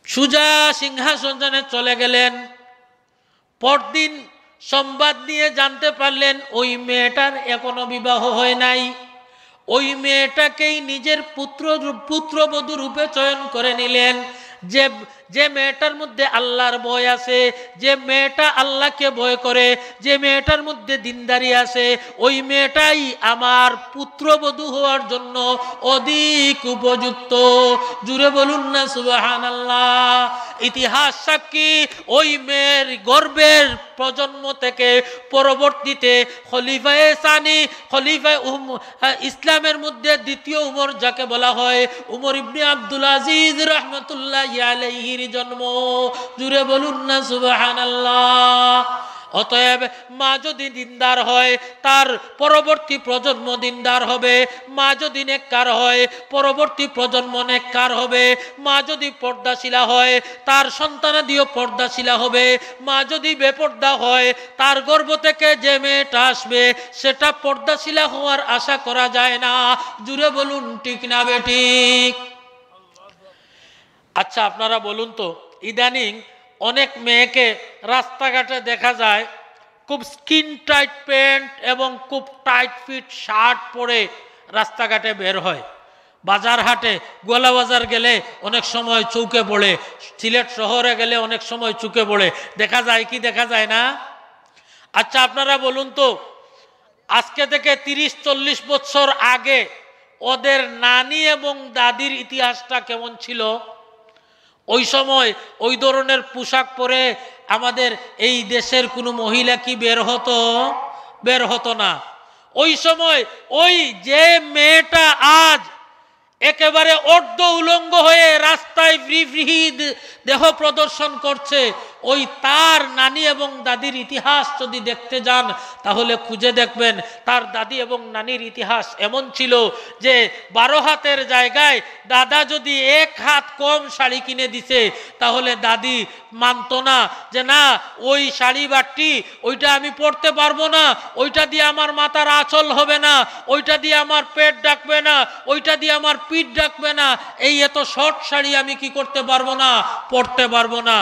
সুজা সিংহাসনে চলে গেলেন। পরদিন সংবাদ নিয়ে জানতে পারলেন ওই মেয়েটার এখনো বিবাহ হয় নাই। ওই মেয়েটাকেই নিজের পুত্রবধূ রূপে চয়ন করে নিলেন। যে মেয়েটার মধ্যে আল্লাহর ভয় আছে, যে মেয়েটা আল্লাহকে ভয় করে, যে মেয়েটার মধ্যে দিনদারি আছে, ওই মেয়েটাই আমার পুত্রবধূ হওয়ার জন্য অধিক উপযুক্ত। জুড়ে বলুন না সুবহানাল্লাহ। ইতিহাস সাক্ষী ওই মেয়ের গর্ভের প্রজন্ম থেকে পরবর্তীতে খলিফায়ে সানি, খলিফায়ে ইসলামের মধ্যে দ্বিতীয় উমর যাকে বলা হয়, উমর ইবনে আব্দুল আজিজ রাহমাতুল্লাহি আলাইহির জন্ম। জুড়ে বলুন না সুবহানাল্লাহ। অতএব মা যদি দিনদার হয় তার পরবর্তী প্রজন্ম দিনদার হবে, মা যদি নেককার হয় পরবর্তী প্রজন্ম নেককার হবে, মা যদি পর্দাশীলা হয় তার সন্তানাদিও পর্দাশীলা হবে, মা যদি বেপর্দা হয় তার গর্ভ থেকে যে মেয়েটা আসবে সেটা পর্দাশীলা হওয়ার আশা করা যায় না। জুড়ে বলুন ঠিক না বেঠিক? আচ্ছা আপনারা বলুন তো, ইদানিং অনেক মেয়েকে রাস্তাঘাটে দেখা যায় খুব স্কিন টাইট প্যান্ট এবং খুব টাইট ফিট শার্ট পরে রাস্তাঘাটে বের হয়। বাজার হাটে গোয়ালা বাজার গেলে অনেক সময় চৌকে পড়ে, সিলেট শহরে গেলে অনেক সময় চুকে পড়ে, দেখা যায় কি দেখা যায় না? আচ্ছা আপনারা বলুন তো, আজকে থেকে 30-40 বছর আগে ওদের নানি এবং দাদির ইতিহাসটা কেমন ছিল? ওই সময় ওই ধরনের পোশাক পরে আমাদের এই দেশের কোনো মহিলা কি বের হতো? বের হতো না। ওই সময় ওই যে মেয়েটা আজ একেবারে অর্ধ উলঙ্গ হয়ে রাস্তায় ফ্রি ফ্রি দেহ প্রদর্শন করছে, ওই তার নানি এবং দাদির ইতিহাস যদি দেখতে যান তাহলে খুঁজে দেখবেন তার দাদি এবং নানির ইতিহাস এমন ছিল যে 12 হাতের জায়গায় দাদা যদি 1 হাত কম শাড়ি কিনে দিছে তাহলে দাদি মানত না, যে না ওই শাড়ি বাট্টি ওইটা আমি পরতে পারবো না, ওইটা দিয়ে আমার মাথার আঁচল হবে না, ওইটা দিয়ে আমার পেট ডাকবে না, ওইটা দিয়ে আমার পিঠ ডাকবে না, এই এত শর্ট শাড়ি আমি কি করতে পারবো না, পরতে পারবো না।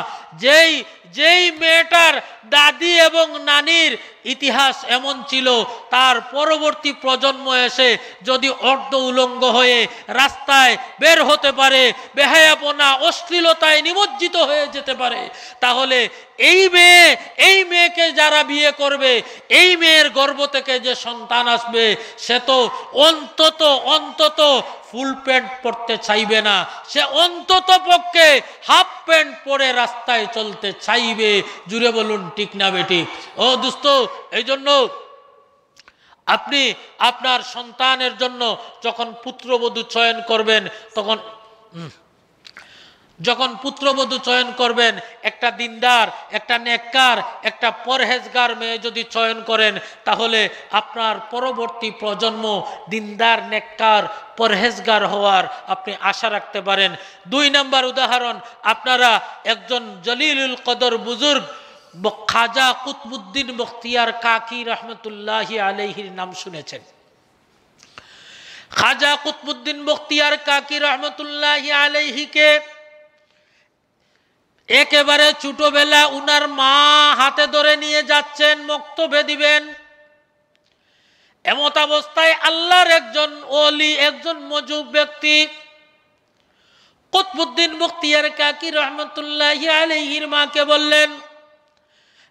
যেই মেয়েটার দাদি এবং নানির ইতিহাস এমন ছিল, তার পরবর্তী প্রজন্ম এসে যদি অর্ধ উলঙ্গ হয়ে রাস্তায় বের হতে পারে, বেহায়াপনা অশ্লীলতায় নিমজ্জিত হয়ে যেতে পারে, তাহলে এই মেয়েকে যারা বিয়ে করবে, এই মেয়ের গর্ভ থেকে যে সন্তান আসবে, সে তো অন্তত ফুল প্যান্ট পরতে চাইবে না, সে অন্তত পক্ষে হাফ প্যান্ট পরে রাস্তায় চলতে চাইবে। জুড়ে বলুন ঠিক না বেটি? ও দোস্ত, এই জন্য আপনি আপনার সন্তানের জন্য যখন পুত্রবধূ চয়ন করবেন, যখন পুত্রবধূ চয়ন করবেন, একটা দিনদার, একটা নেককার, একটা পরহেজগার মেয়ে যদি চয়ন করেন, তাহলে আপনার পরবর্তী প্রজন্ম দিনদার, নেককার, পরহেজগার হওয়ার আপনি আশা রাখতে পারেন। 2 নম্বর উদাহরণ, আপনারা একজন জলিলুল কদর বুজুর্গ খাজা কুতবুদ্দিন বখতিয়ার কাকি রহমতুল্লাহি আলাইহির নাম শুনেছেন। খাজা কুতবুদ্দিন বখতিয়ার কাকি রহমতুল্লাহি আলাইহিকে একেবারে ছোটবেলা উনার মা হাতে ধরে নিয়ে যাচ্ছেন, মক্তবে দিবেন। এমত অবস্থায় আল্লাহর একজন ওলি, একজন মজুব ব্যক্তি কুতবুদ্দিন বখতিয়ার কাকি রহমতুল্লাহি আলাইহির মাকে বললেন,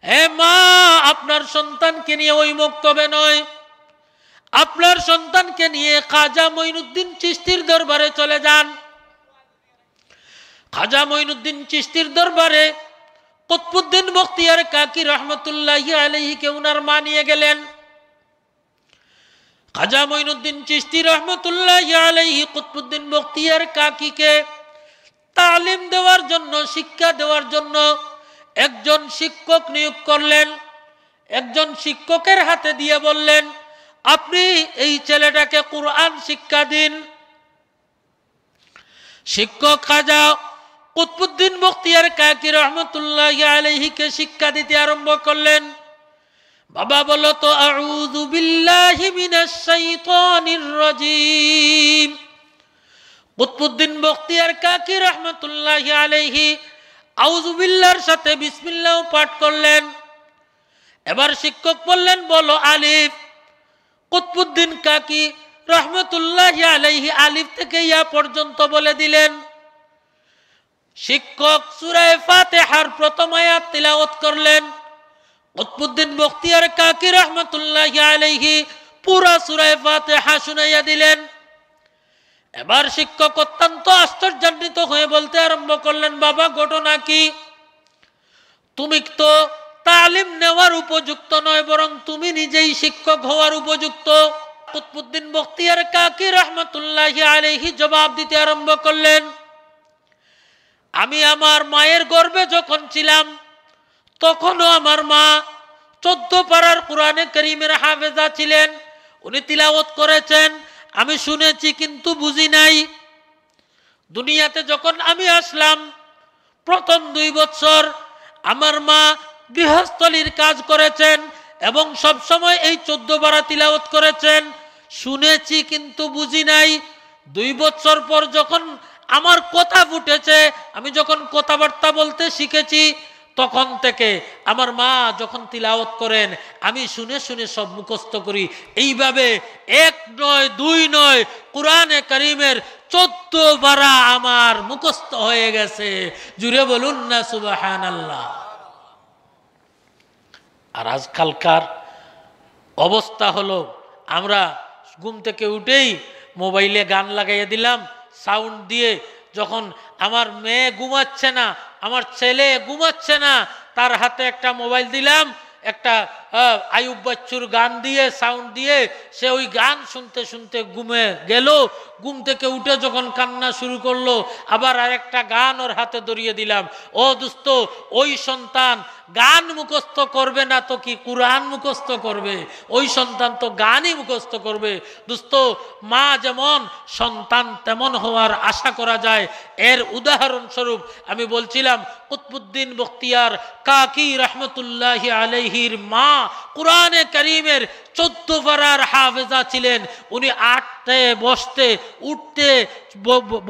হে মা, আপনার সন্তানকে নিয়ে ওই মক্তবে নয়, আপনার সন্তানকে নিয়ে খাজা মঈনুদ্দিন চিশতির দরবারে চলে যান। খাজা মঈনুদ্দিন চিশতির দরবারে কুতবুদ্দিন বখতিয়ার কাকি রহমতুল্লাহি আলাইহিকে উনার মা নিয়ে গেলেন। খাজা মঈনুদ্দিন চিশতি রহমতুল্লাহি আলাইহি কুতবুদ্দিন বখতিয়ার কাকিকে তালিম দেওয়ার জন্য, শিক্ষা দেওয়ার জন্য একজন শিক্ষক নিয়োগ করলেন। একজন শিক্ষকের হাতে দিয়ে বললেন, আপনি এই ছেলেটাকে কুরআন শিক্ষা দিন। শিক্ষক খাজা কুতবুদ্দিন বখতিয়ার কাকি রহমতুল্লাহি আলাইহিকে শিক্ষা দিতে আরম্ভ করলেন। বাবা বলো তো আউযু বিল্লাহি মিনাশ শাইতানির রাজীম। কুতবুদ্দিন বখতিয়ার কাকি রহমতুল্লাহি আলাইহি আউযু বিল্লাহর সাথে বিসমিল্লাহ পাঠ করলেন। এবার শিক্ষক বললেন, বলো আলিফ। কুতবুদ্দিন কাকি রহমতুল্লাহি আলাইহি আলিফ থেকে ইয়া পর্যন্ত বলে দিলেন। শিক্ষক সূরা ফাতিহার প্রথম আয়াত তিলাওয়াত করলেন। কুতবুদ্দিন বখতিয়ার কাকি রহমতুল্লাহি আলাইহি পুরা সূরা ফাতিহা শুনাইয়া দিলেন। এবার শিক্ষক অত্যন্ত আশ্চর্যান্বিত হয়ে বলতে আরম্ভ করলেন, বাবা ঘটনা কি? তুমি তো তালিম নেওয়ার উপযুক্ত নয়, বরং তুমি নিজেই শিক্ষক হওয়ার উপযুক্ত। কুতবুদ্দিন বখতিয়ার কাকি রহমতুল্লাহি আলাইহি জবাব দিতে আরম্ভ করলেন, আমি আমার মায়ের গর্ভে যখন ছিলাম তখনও আমার মা 14 পারার কোরআনে কারীমের হাফেজা ছিলেন। উনি তিলাওয়াত করেছেন, আমি শুনেছি কিন্তু বুঝি নাই। দুনিয়াতে যখন আমি আসলাম প্রথম 2 বছর আমার মা গৃহস্থলীর কাজ করেছেন এবং সব সময় এই 14 পারা তিলাওয়াত করেছেন, শুনেছি কিন্তু বুঝি নাই। 2 বছর পর যখন আমার কথা ফুটেছে, আমি যখন কথাবার্তা বলতে শিখেছি, তখন থেকে আমার মা যখন তিলাওয়াত করেন আমি শুনে শুনে সব মুখস্থ করি। এইভাবে 1 নয় 2 নয় কুরআনে কারীমের 14 পারা আমার মুখস্থ হয়ে গেছে। জুড়ে বলুন না সুবহানাল্লাহ। আর আজকালকার অবস্থা হলো আমরা ঘুম থেকে উঠেই মোবাইলে গান লাগাইয়ে দিলাম সাউন্ড দিয়ে। যখন আমার মেয়ে ঘুমাচ্ছে না, আমার ছেলে ঘুমাচ্ছে না, তার হাতে একটা মোবাইল দিলাম, একটা আয়ুব বাচ্চুর গান দিয়ে সাউন্ড দিয়ে সে ওই গান শুনতে শুনতে ঘুমে গেল। ঘুম থেকে উঠে যখন কান্না শুরু করলো আবার আরেকটা গান ওর হাতে ধরিয়ে দিলাম। ও দোস্ত, ওই সন্তান গান মুখস্থ করবে না তো কি কুরআন মুখস্থ করবে? ওই সন্তান তো গানই মুখস্থ করবে। দোস্ত, মা যেমন সন্তান তেমন হওয়ার আশা করা যায়। এর উদাহরণস্বরূপ আমি বলছিলাম কুতবুদ্দিন বখতিয়ার কাকি রহমতুল্লাহি আলাইহির মা কুরআনে কারীমের 14 পারার হাফেজা ছিলেন। উনি আটতে বসতে উঠতে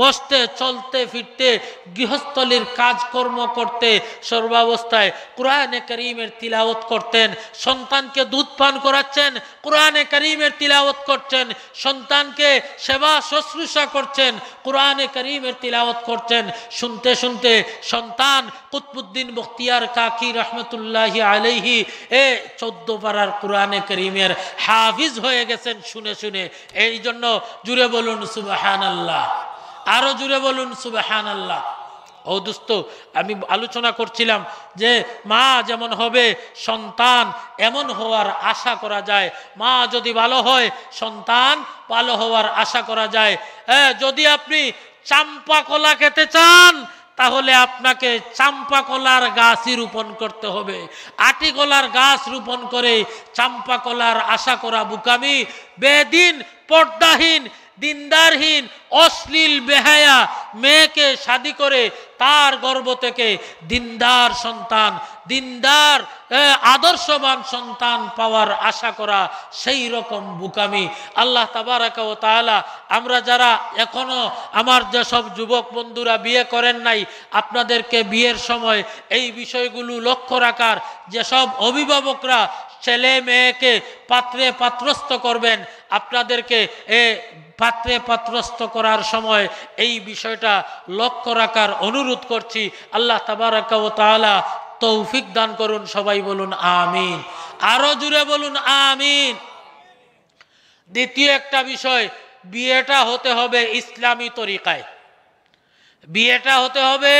বসতে চলতে ফিরতে গৃহস্থলীর কাজকর্ম করতে সর্বাবস্থায় কুরআনে কারীমের তিলাওয়াত করতেন। সন্তানকে দুধ পান করাচ্ছেন, কুরআনে কারীমের তিলাওয়াত করছেন। সন্তানকে সেবা শুশ্রূষা করছেন, কুরআনে কারীমের তিলাওয়াত করছেন। শুনতে শুনতে সন্তান কুতবুদ্দিন বখতিয়ার কাকি রহমতুল্লাহি আলাইহি 14 পারার কুরআনে কারীমের হাফিজ হয়ে গেছেন শুনে শুনে। এই জন্য জুড়ে বলুন সুবহানাল্লাহ, আরো জুড়ে বলুন সুবহানাল্লাহ। ও দোস্ত, আমি আলোচনা করছিলাম যে মা যেমন হবে সন্তান এমন হওয়ার আশা করা যায়। মা যদি ভালো হয় সন্তান ভালো হওয়ার আশা করা যায়। যদি আপনি চাম্পা কলা খেতে চান তাহলে আপনাকে চাম্পা কলার গাছই রোপণ করতে হবে। আটি কলার গাছ রোপণ করে চাম্পা কলার আশা করা বোকামি। বেদিন পর্দাহীন দিনদারহীন অশ্লীল বেহায়া মেয়েকে শাদী করে তার গর্ভ থেকে দিনদার সন্তান, দিনদার আদর্শবান সন্তান পাওয়ার আশা করা সেই রকম বোকামি। আল্লাহ তাবারাকা ওয়া তাআলা আমরা যারা এখনো আমার যেসব যুবক বন্ধুরা বিয়ে করেন নাই আপনাদেরকে বিয়ের সময় এই বিষয়গুলো লক্ষ্য রাখার, যেসব অভিভাবকরা ছেলে মেয়েকে পাত্রে পাত্রস্থ করবেন আপনাদেরকে পাত্রে পাত্রস্থ করার সময় এই বিষয়টা লক্ষ্য রাখার অনুরোধ করছি। আল্লাহ তাবারাকা ওয়া তাআলা তৌফিক দান করুন। সবাই বলুন আমিন, আরো জুড়ে বলুন আমিন। দ্বিতীয় একটা বিষয়, বিয়েটা হতে হবে ইসলামী তরিকায়। বিয়েটা হতে হবে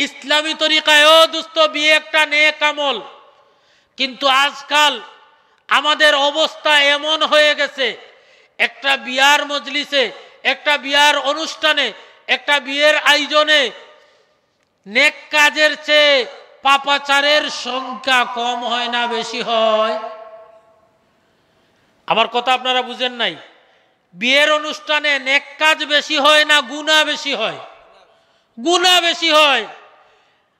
ইসলামী তরিকায়। ও দোস্ত, বিয়ে একটা নেক আমল, কিন্তু আজকাল আমাদের অবস্থা এমন হয়ে গেছে একটা বিয়ার মজলিসে, একটা বিয়ার অনুষ্ঠানে, একটা বিয়ের আয়োজনে নেক কাজের চেয়ে পাপাচারের সংখ্যা কম হয় না বেশি হয়? আমার কথা আপনারা বুঝেন নাই। বিয়ের অনুষ্ঠানে নেক কাজ বেশি হয় না গুনাহ বেশি হয়? গুনাহ বেশি হয়।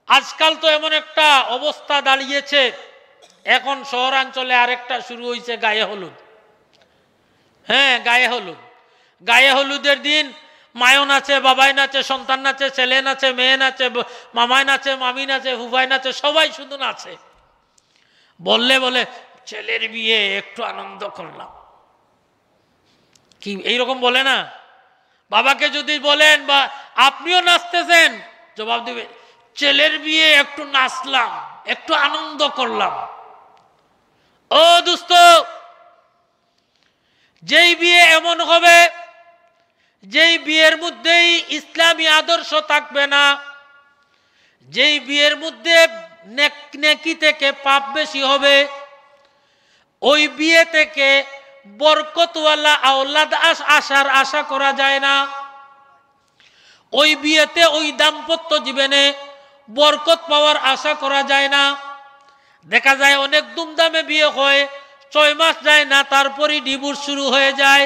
আজকাল তো এমন একটা অবস্থা দাঁড়িয়েছে, এখন শহরাঞ্চলে আরেকটা শুরু হয়েছে গায়ে হলুদ। হ্যাঁ, গায়ে হলুদ। গায়ে হলুদের দিন মায়ও নাচে, বাবাই নাচে, সন্তান নাচে, ছেলে নাচে, মেয়ে নাচে, মামাই নাচে, মামি নাচে, ফুফাই নাচে, সবাই শুধু নাচে। বললে বলে ছেলের বিয়ে একটু আনন্দ করলাম, কি এইরকম বলে না? বাবাকে যদি বলেন বা আপনিও নাচতেছেন, জবাব দিবে ছেলের বিয়ে একটু নাচলাম, একটু আনন্দ করলাম। ও দোস্ত, যেই বিয়ে এমন হবে, যেই বিয়ের মধ্যেই ইসলামী আদর্শ থাকবে না, যেই বিয়ের মধ্যে নেকি থেকে পাপ বেশি হবে, ওই বিয়ে থেকে বরকতওয়ালা আওলাদ আসার আশা করা যায় না। ওই বিয়েতে ওই দাম্পত্য জীবনে বরকত পাওয়ার আশা করা যায় না। দেখা যায় অনেক ধুমধামে বিয়ে হয়, 6 মাস যায় না তারপরই ডিভোর্স শুরু হয়ে যায়।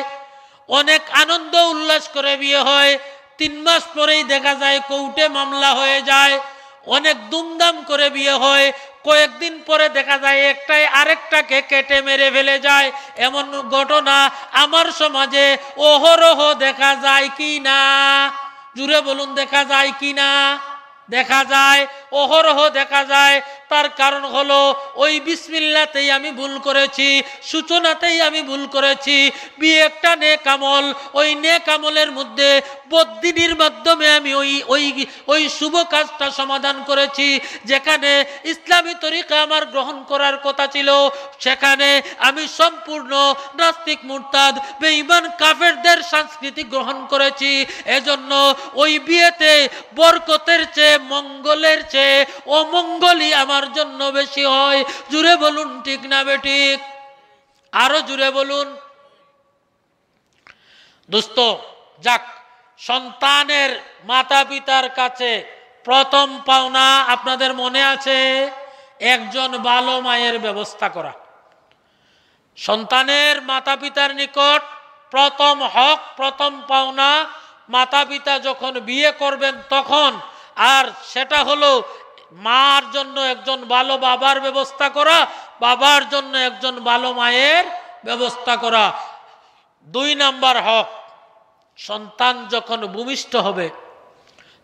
অনেক আনন্দ উল্লাস করে বিয়ে হয়, 3 মাস পরেই দেখা যায় কোর্টে মামলা হয়ে যায়। অনেক ধুমধাম করে বিয়ে হয়, কয়েকদিন পরে দেখা যায় একটাই আরেকটাকে কেটে মেরে ফেলে যায়। এমন ঘটনা আমার সমাজে অহরহ দেখা যায় কি না? জুড়ে বলুন, দেখা যায় কি না? দেখা যায়। অহরহ দেখা যায়। তার কারণ হলো ওই বিসমিল্লাতেই আমি ভুল করেছি, সূচনাতেই আমি ভুল করেছি। বিয়ে একটা নেক আমল, ওই নেক আমলের মধ্যে বদ্দিনীর মাধ্যমে আমি ওই ওই ওই শুভ কাজটা সমাধান করেছি। যেখানে ইসলামী তরিকা আমার গ্রহণ করার কথা ছিল, সেখানে আমি সম্পূর্ণ নাস্তিক, মুরতাদ, বেঈমান, কাফেরদের সংস্কৃতি গ্রহণ করেছি। এজন্য ওই বিয়েতে বরকতের চেয়ে, মঙ্গলের চেয়ে অমঙ্গলই আমার জন্য বেশি হয়। জুড়ে বলুন ঠিক না বেঠিক? আরো জুড়ে বলুন। দোস্ত, যাক, সন্তানের মাতা পিতার কাছে প্রথম পাওনা আপনাদের মনে আছে, একজন ভালো মায়ের ব্যবস্থা করা। সন্তানের মাতা পিতার নিকট প্রথম হক, প্রথম পাওনা, মাতা পিতা যখন বিয়ে করবেন তখন, আর সেটা হলো মার জন্য একজন ভালো বাবার ব্যবস্থা করা, বাবার জন্য একজন ভালো মায়ের ব্যবস্থা করা। 2 নাম্বার হক, সন্তান যখন ভূমিষ্ঠ হবে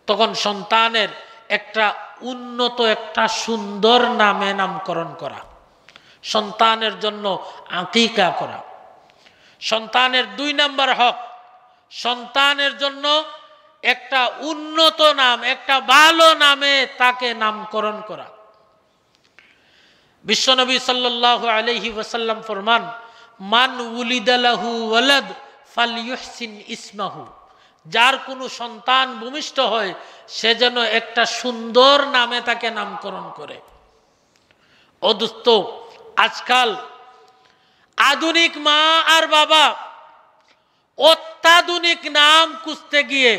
তখন সন্তানের একটা উন্নত, একটা সুন্দর নামে নামকরণ করা, সন্তানের জন্য আকিকা করা। সন্তানের 2 নাম্বার হক, সন্তানের জন্য একটা উন্নত নাম, একটা ভালো নামে তাকে নামকরণ করা। বিশ্বনবী সাল্লাল্লাহু আলাইহি ওয়াসাল্লাম ফরমান, মান উলিদা লাহু ওয়ালাদ ফালইউহসিন ইসমাহু, যার কোনো সন্তান ভূমিষ্ঠ হয় সে যেন একটা সুন্দর নামে তাকে নামকরণ করে। ও দোস্ত, আজকাল আধুনিক মা আর বাবা অত্যাধুনিক নাম খুঁজতে গিয়ে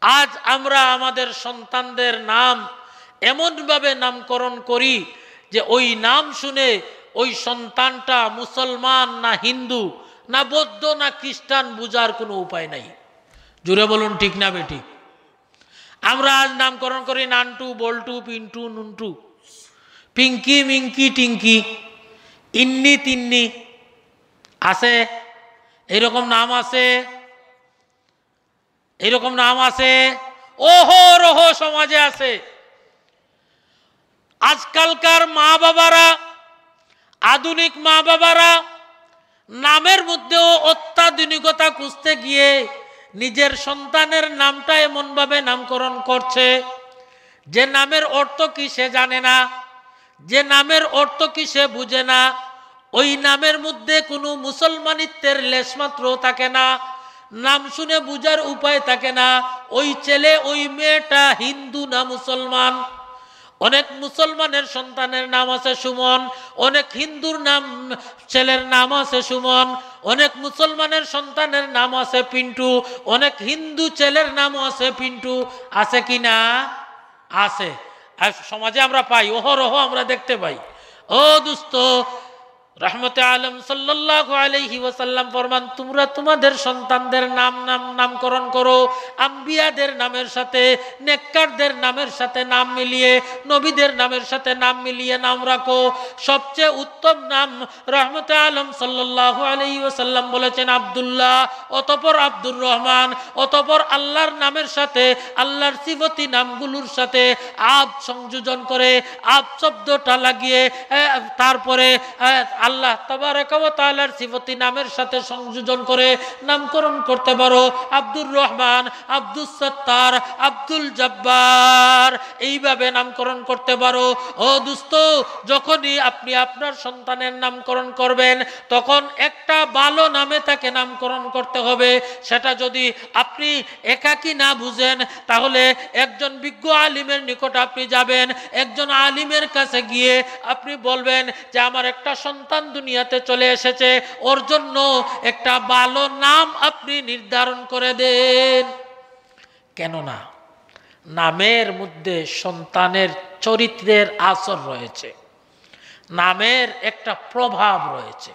আজ আমরা আমাদের সন্তানদের নাম এমনভাবে নামকরণ করি যে ওই নাম শুনে ওই সন্তানটা মুসলমান না হিন্দু না বৌদ্ধ না খ্রিস্টান বুঝার কোনো উপায় নাই। জুড়ে বলুন ঠিক না বেঠিক? আমরা আজ নামকরণ করি নান্টু, বল্টু, পিন্টু, নুন্টু, পিঙ্কি, মিঙ্কি, টিঙ্কি, ইন্নি, তিন্নি, আছে এইরকম নাম আছে, এইরকম নাম আছে, অহরহ সমাজে আছে। আজকালকার মা বাবারা, আধুনিক মা বাবারা নামের মধ্যেও অত্যাধুনিকতা খুঁজতে গিয়ে নিজের সন্তানের নামটা এমনভাবে নামকরণ করছে যে নামের অর্থ কি সে জানে না, যে নামের অর্থ কি সে বুঝে না। ওই নামের মধ্যে কোনো মুসলমানিত্বের লেশমাত্র থাকে না, নাম শুনে বুঝার উপায় থাকে না ওই ছেলে ওই মেয়েটা হিন্দু না মুসলমান। অনেক মুসলমানের সন্তানের নাম আছে সুমন, অনেক হিন্দুর নাম ছেলের নাম আছে সুমন, অনেক মুসলমানের সন্তানের নাম আছে পিন্টু, অনেক হিন্দু ছেলের নাম আছে পিন্টু। আছে কি না? আছে। আর সমাজে আমরা পাই, অহরহ আমরা দেখতে পাই। ও দোস্ত, রহমতে আলম সাল্লাল্লাহু আলাইহি ওয়াসাল্লাম ফরমান, তোমরা তোমাদের সন্তানদের নামকরণ করো আম্বিয়াদের নামের সাথে, নেককারদের নামের সাথে নাম মিলিয়ে, নবীদের নামের সাথে নাম মিলিয়ে নাম রাখো। সবচেয়ে উত্তম নাম রহমতে আলম সাল্লাল্লাহু আলাইহি ওয়াসাল্লাম বলেছেন আব্দুল্লাহ, অতঃপর আব্দুর রহমান, অতঃপর আল্লাহর নামের সাথে, আল্লাহর সিফতি নামগুলোর সাথে আব সংযোজন করে, আব শব্দটা লাগিয়ে তারপরে আল্লাহ তাবারাকা ওয়া তাআলার সিফতি নামের সাথে সংযোজন করে নামকরণ করতে পারো। আব্দুর রহমান, আব্দুল সত্তার, আব্দুল জব্বার, এইভাবে নামকরণ করতে পারো। ও দোস্ত, যখনই আপনি আপনার সন্তানের নামকরণ করবেন তখন একটা ভালো নামে তাকে নামকরণ করতে হবে। সেটা যদি আপনি একাকী না বুঝেন তাহলে একজন বিজ্ঞ আলিমের নিকট আপনি যাবেন, একজন আলিমের কাছে গিয়ে আপনি বলবেন যে আমার একটা সন্তান দুনিয়াতে চলে এসেছে, ওর জন্য একটা ভালো নাম আপনি নির্ধারণ করে দেন। কেননা নামের মধ্যে সন্তানের চরিত্রের আসর রয়েছে, নামের একটা প্রভাব রয়েছে।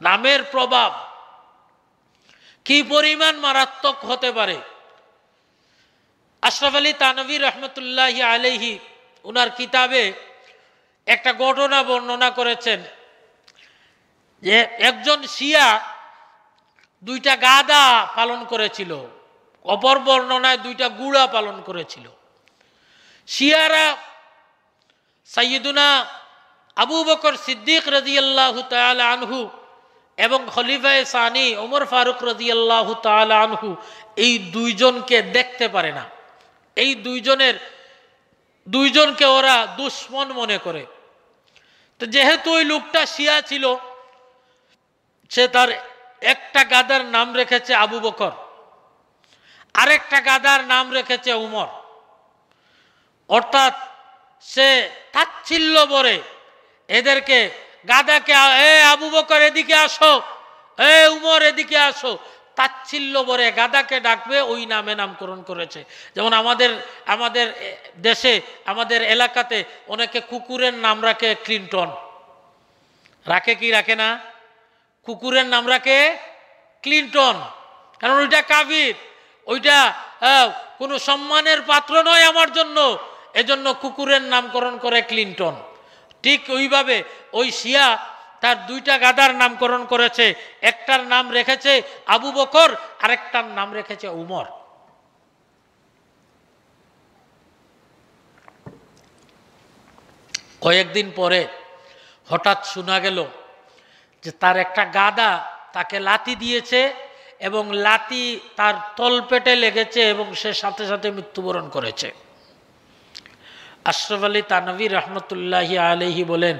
নামের প্রভাব কি পরিমাণ মারাত্মক হতে পারে। আশরাফ আলী থানভী রহমতুল্লাহি আলাইহি উনার কিতাবে একটা ঘটনা বর্ণনা করেছেন যে একজন শিয়া 2টা গাধা পালন করেছিল, অপর বর্ণনায় 2টা গুড়া পালন করেছিল। শিয়ারা সাইয়্যিদুনা আবু বকর সিদ্দিক রাদিয়াল্লাহু তাআলা আনহু এবং খলিফায়ে সানি ওমর ফারুক রাদিয়াল্লাহু তাআলা আনহু এই দুইজনকে দেখতে পারে না। এই দুইজনকে ওরা দুশমন মনে করে। তো যেহেতু ওই লোকটা শিয়া ছিল, সে তার একটা গাদার নাম রেখেছে আবু বকর, আরেকটা গাদার নাম রেখেছে উমর। অর্থাৎ সে তাচ্ছিল্য ভরে এদেরকে, গাদাকে, এ আবু বকর এদিকে আসো, এ উমর এদিকে আসো, তাচ্ছিল্য ভরে গাদাকে ডাকবে, ওই নামে নামকরণ করেছে। যেমন আমাদের দেশে, আমাদের এলাকাতে অনেকে কুকুরের নাম রাখে ক্লিনটন, রাখে কি রাখে না? কুকুরের নাম রাখে ক্লিনটন, কারণ ওইটা কাফির, ওইটা কোনো সম্মানের পাত্র নয় আমার জন্য, এজন্য কুকুরের নামকরণ করে ক্লিনটন। ঠিক ওইভাবে ওই শিয়া তার দুইটা গাদার নামকরণ করেছে, একটার নাম রেখেছে আবু বকর, আরেকটার নাম রেখেছে উমর। কয়েকদিন পরে হঠাৎ শোনা গেল যে তার একটা গাদা তাকে লাথি দিয়েছে এবং লাথি তার তলপেটে লেগেছে এবং সে সাথে সাথে মৃত্যুবরণ করেছে। আশরাফ আলী থানভী রহমতুল্লাহি আলাইহি বলেন,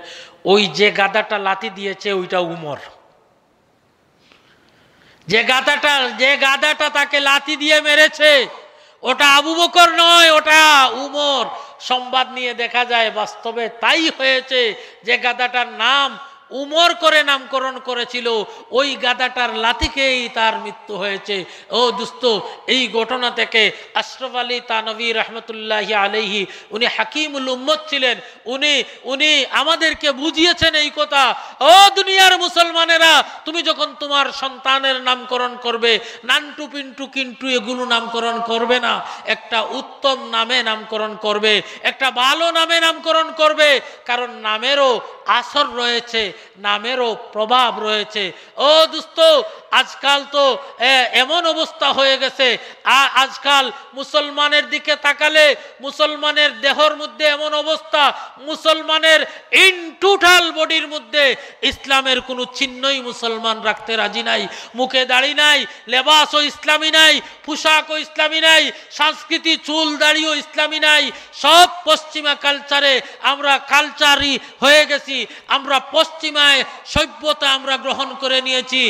ওই যে গাদাটা লাথি দিয়েছে ওইটা উমর। যে গাদাটা তাকে লাথি দিয়ে মেরেছে ওটা আবু বকর নয়, ওটা উমর। সংবাদ নিয়ে দেখা যায় বাস্তবে তাই হয়েছে। যে গাদাটার নাম উমর করে নামকরণ করেছিল, ওই গাদাটার লাথিকেই তার মৃত্যু হয়েছে। ও দোস্ত, এই ঘটনা থেকে আশরাফ আলী থানভী রহমতুল্লাহি আলাইহি, উনি হাকিমুল উম্মত ছিলেন, উনি আমাদেরকে বুঝিয়েছেন এই কথা, ও দুনিয়ার মুসলমানেরা, তুমি যখন তোমার সন্তানের নামকরণ করবে, নান্টু পিন্টু কিন্তু এগুলো নামকরণ করবে না, একটা উত্তম নামে নামকরণ করবে, একটা ভালো নামে নামকরণ করবে, কারণ নামেরও আসর রয়েছে, নামেরও প্রভাব রয়েছে। ও দোস্ত, আজকাল তো এমন অবস্থা হয়ে গেছে, আজকাল মুসলমানের দিকে তাকালে মুসলমানের দেহর মধ্যে এমন অবস্থা, মুসলমানের ইন টোটাল বডির মধ্যে ইসলামের কোনো চিহ্নই মুসলমান রাখতে রাজি নাই। মুখে দাড়ি নাই, লেবাসও ইসলামী নাই, পোশাকও ইসলামী নাই, সংস্কৃতি চুল দাড়িও ইসলামী নাই। সব পশ্চিমা কালচারে আমরা কালচারই হয়ে গেছি, আমরা পশ্চিমায় সভ্যতা আমরা গ্রহণ করে নিয়েছি।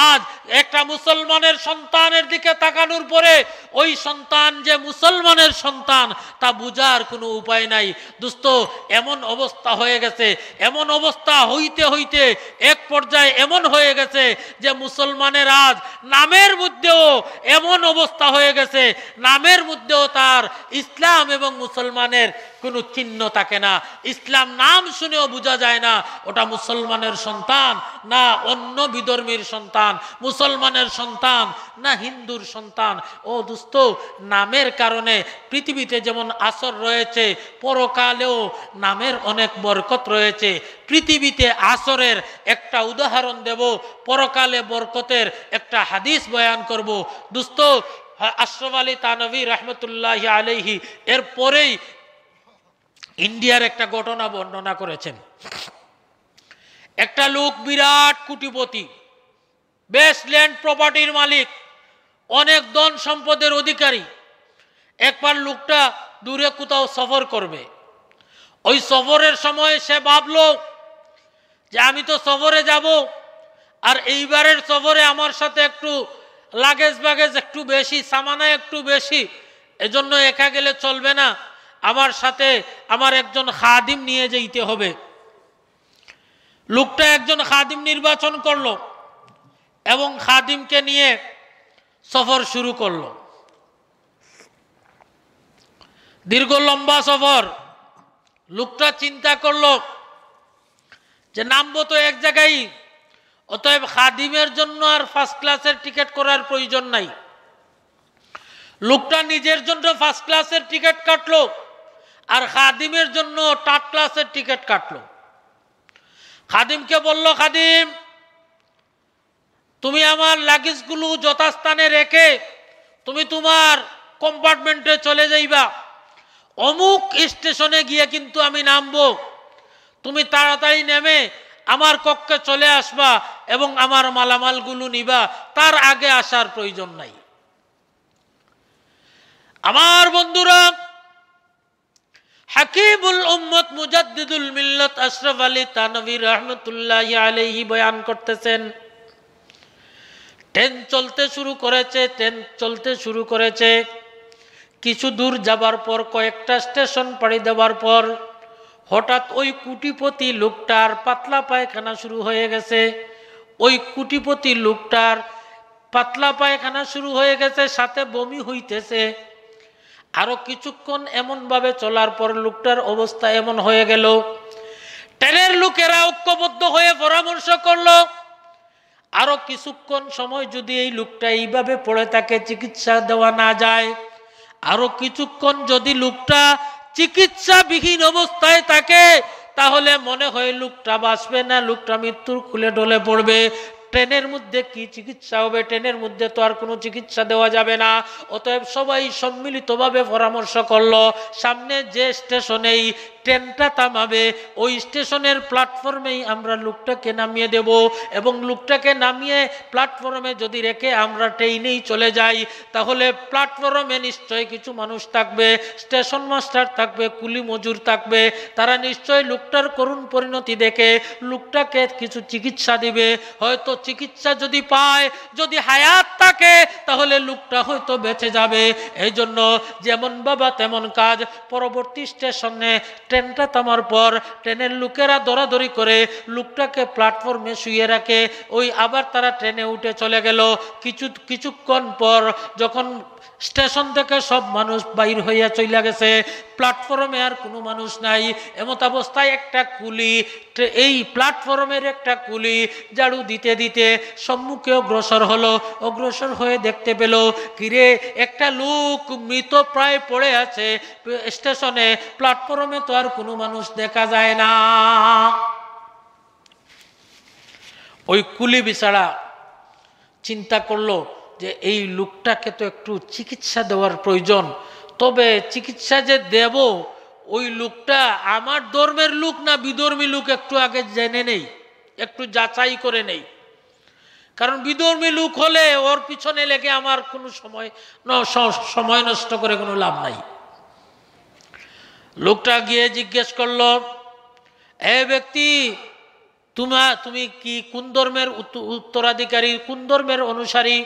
আজ একটা মুসলমানের সন্তানের দিকে তাকানোর পরে ওই সন্তান যে মুসলমানের সন্তান তা বুঝার কোনো উপায় নাই। দোস্ত, এমন অবস্থা হয়ে গেছে, এমন অবস্থা হইতে হইতে এক পর্যায়ে এমন হয়ে গেছে যে মুসলমানের আজ নামের মধ্যেও এমন অবস্থা হয়ে গেছে, নামের মধ্যেও তার ইসলাম এবং মুসলমানের কোনো চিহ্ন থাকে না। ইসলাম নাম শুনেও বোঝা যায় না ওটা মুসলমানের সন্তান না অন্য বিধর্মীর সন্তান, মুসলমানের সন্তান না হিন্দুর সন্তান। ও দোস্ত, নামের কারণে পৃথিবীতে যেমন আসর রয়েছে, পরকালেও নামের অনেক বরকত রয়েছে। পৃথিবীতে আসরের একটা উদাহরণ দেব, পরকালে বরকতের একটা হাদিস বয়ান করব। দোস্ত, আশরাফ আলী থানভী রহমতুল্লাহি আলাইহি এরপরেই ইন্ডিয়ার একটা ঘটনা বর্ণনা করেছেন। একটা লোক বিরাট কোটিপতি, বেশ ল্যান্ড প্রপার্টির মালিক, অনেক ধন সম্পদের অধিকারী। একবার লোকটা দূরে কোথাও সফর করবে। ওই সফরের সময় সে ভাবলো যে আমি তো সফরে যাব, আর এইবারের সফরে আমার সাথে একটু লাগেজ একটু বেশি, সামানা একটু বেশি, এজন্য একা গেলে চলবে না, আমার সাথে আমার একজন খাদিম নিয়ে যেতে হবে। লোকটা একজন খাদিম নির্বাচন করলো এবং খাদিমকে নিয়ে সফর শুরু করলো। দীর্ঘ লম্বা সফর। লোকটা চিন্তা করলো যে নামবো তো এক জায়গায়, অতএব খাদিমের জন্য আর ফার্স্ট ক্লাসের টিকিট করার প্রয়োজন নাই। লোকটা নিজের জন্য ফার্স্ট ক্লাসের টিকিট কাটলো আর খাদিমের জন্য থার্ড ক্লাসের টিকিট কাটলো। খাদিমকে বলল, খাদিম, তুমি আমার লাগেজগুলো যথাস্থানে রেখে তুমি তোমার কম্পার্টমেন্টে চলে যাইবা। অমুক স্টেশনে গিয়ে কিন্তু আমি নামবো, তুমি তাড়াতাড়ি নেমে আমার কক্ষে চলে আসবা এবং আমার মালামালগুলো নিবা, তার আগে আসার প্রয়োজন নাই। আমার বন্ধুরা, হাকিমুল উম্মত মুজাদ্দিদুল মিল্লাত আশরাফ আলী থানভী রাহমাতুল্লাহি আলাইহি বয়ান করতেছেন, ট্রেন চলতে শুরু করেছে। কিছু দূর যাবার পর, কয়েকটা স্টেশন পাড়ি দেওয়ার পর হঠাৎ ওই কোটিপতি লোকটার পাতলা পায়খানা শুরু হয়ে গেছে। ওই কোটিপতি লোকটার পাতলা পায়খানা শুরু হয়ে গেছে, সাথে বমি হইতেছে। আরো কিছুক্ষণ এমনভাবে চলার পর লোকটার অবস্থা এমন হয়ে গেল, ট্রেনের লোকেরা ঐক্যবদ্ধ হয়ে পরামর্শ করলো, আরো কিছুক্ষণ সময় যদি এই লোকটা এইভাবে পড়ে থাকে, চিকিৎসা দেওয়া না যায়, আরো কিছুক্ষণ যদি লোকটা চিকিৎসাবিহীন অবস্থায় থাকে, তাহলে মনে হয় লোকটা বাঁচবে না, লোকটা মৃত্যুর কুলে ঢলে পড়বে। ট্রেনের মধ্যে কি চিকিৎসা হবে? ট্রেনের মধ্যে তো আর কোনো চিকিৎসা দেওয়া যাবে না। অতএব সবাই সম্মিলিতভাবে পরামর্শ করলো, সামনে যে স্টেশনেই ট্রেনটা থামাবে ওই স্টেশনের প্ল্যাটফর্মেই আমরা লোকটাকে নামিয়ে দেব, এবং লোকটাকে নামিয়ে প্ল্যাটফর্মে যদি রেখে আমরা ট্রেনেই চলে যাই, তাহলে প্ল্যাটফর্মে নিশ্চয়ই কিছু মানুষ থাকবে, স্টেশন মাস্টার থাকবে, কুলি মজুর থাকবে, তারা নিশ্চয়ই লোকটার করুণ পরিণতি দেখে লোকটাকে কিছু চিকিৎসা দিবে। হয়তো চিকিৎসা যদি পায়, যদি হায়াত থাকে, তাহলে লোকটা হয়তো বেঁচে যাবে। এই জন্য যেমন বাবা তেমন কাজ। পরবর্তী স্টেশনে ট্রেনটা থামার পর ট্রেনের লোকেরা দৌড়াদৌড়ি করে লোকটাকে প্ল্যাটফর্মে শুয়ে রাখে, ওই আবার তারা ট্রেনে উঠে চলে গেল। কিছুক্ষণ পর যখন স্টেশন থেকে সব মানুষ বাইর হইয়া চলে গেছে, প্ল্যাটফর্মে আর কোনো মানুষ নাই, এমত অবস্থায় একটা কুলি, এই প্ল্যাটফর্মের একটা কুলি ঝাড়ু দিতে দিতে সম্মুখে অগ্রসর হয়ে দেখতে পেল, কিরে একটা লোক মৃত প্রায় পড়ে আছে স্টেশনে, প্ল্যাটফর্মে তো আর কোনো মানুষ দেখা যায় না। ওই কুলি বিছাড়া চিন্তা করলো যে এই লোকটাকে তো একটু চিকিৎসা দেওয়ার প্রয়োজন, তবে চিকিৎসা যে দেব, ওই লোকটা আমার ধর্মের লোক না বিধর্মী লোক একটু আগে জেনে নেই, একটু যাচাই করে নেই। কারণ বিধর্মী লোক হলে ওর পিছনে লেগে আমার কোনো সময় নষ্ট করে কোনো লাভ নাই। লোকটা গিয়ে জিজ্ঞেস করলো, এ ব্যক্তি, তুমি কি কোন ধর্মের উত্তরাধিকারী, কোন ধর্মের অনুসারী?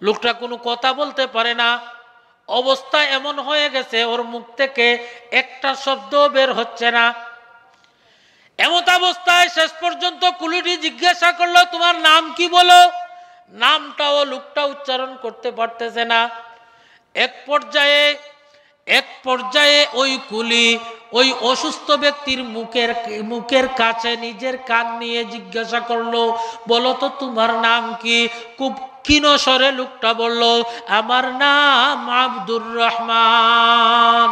লোকটা কোনো কথা বলতে পারে না, অবস্থা এমন হয়ে গেছে ওর মুখ থেকে একটা শব্দ বের হচ্ছে না। এমত অবস্থায় শেষ পর্যন্ত কুলিটি জিজ্ঞাসা করলো, তোমার নাম কি বলো? নামটাও লোকটা উচ্চারণ করতে পারতেছে না। এক পর্যায়ে ওই কুলি ওই অসুস্থ ব্যক্তির মুখের কাছে নিজের কান নিয়ে জিজ্ঞাসা করলো, বলো তো তোমার নাম কি? খুব ক্ষীণ স্বরে লোকটা বলল, আমার নাম আব্দুর রহমান।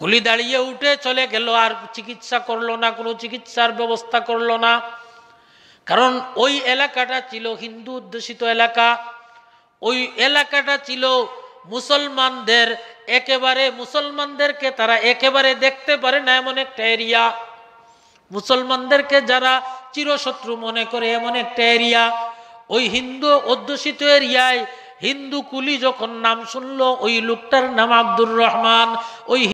কুলি দাঁড়িয়ে উঠে চলে গেল, আর চিকিৎসা করলো না, কোনো চিকিৎসার ব্যবস্থা করলো না। কারণ ওই এলাকাটা ছিল হিন্দু অধ্যুষিত এলাকা, ওই এলাকাটা ছিল মুসলমানদের মুসলমানদেরকে তারা একেবারে দেখতে পারে না এমন একটা এরিয়া, মুসলমানদেরকে যারা চিরশত্রু মনে করে এমন একটা এরিয়া। ওই হিন্দু অধ্যুষিত এরিয়ায় হিন্দু কুলি যখন নাম শুনলো ওই লোকটার নাম আব্দুর রহমান, ওই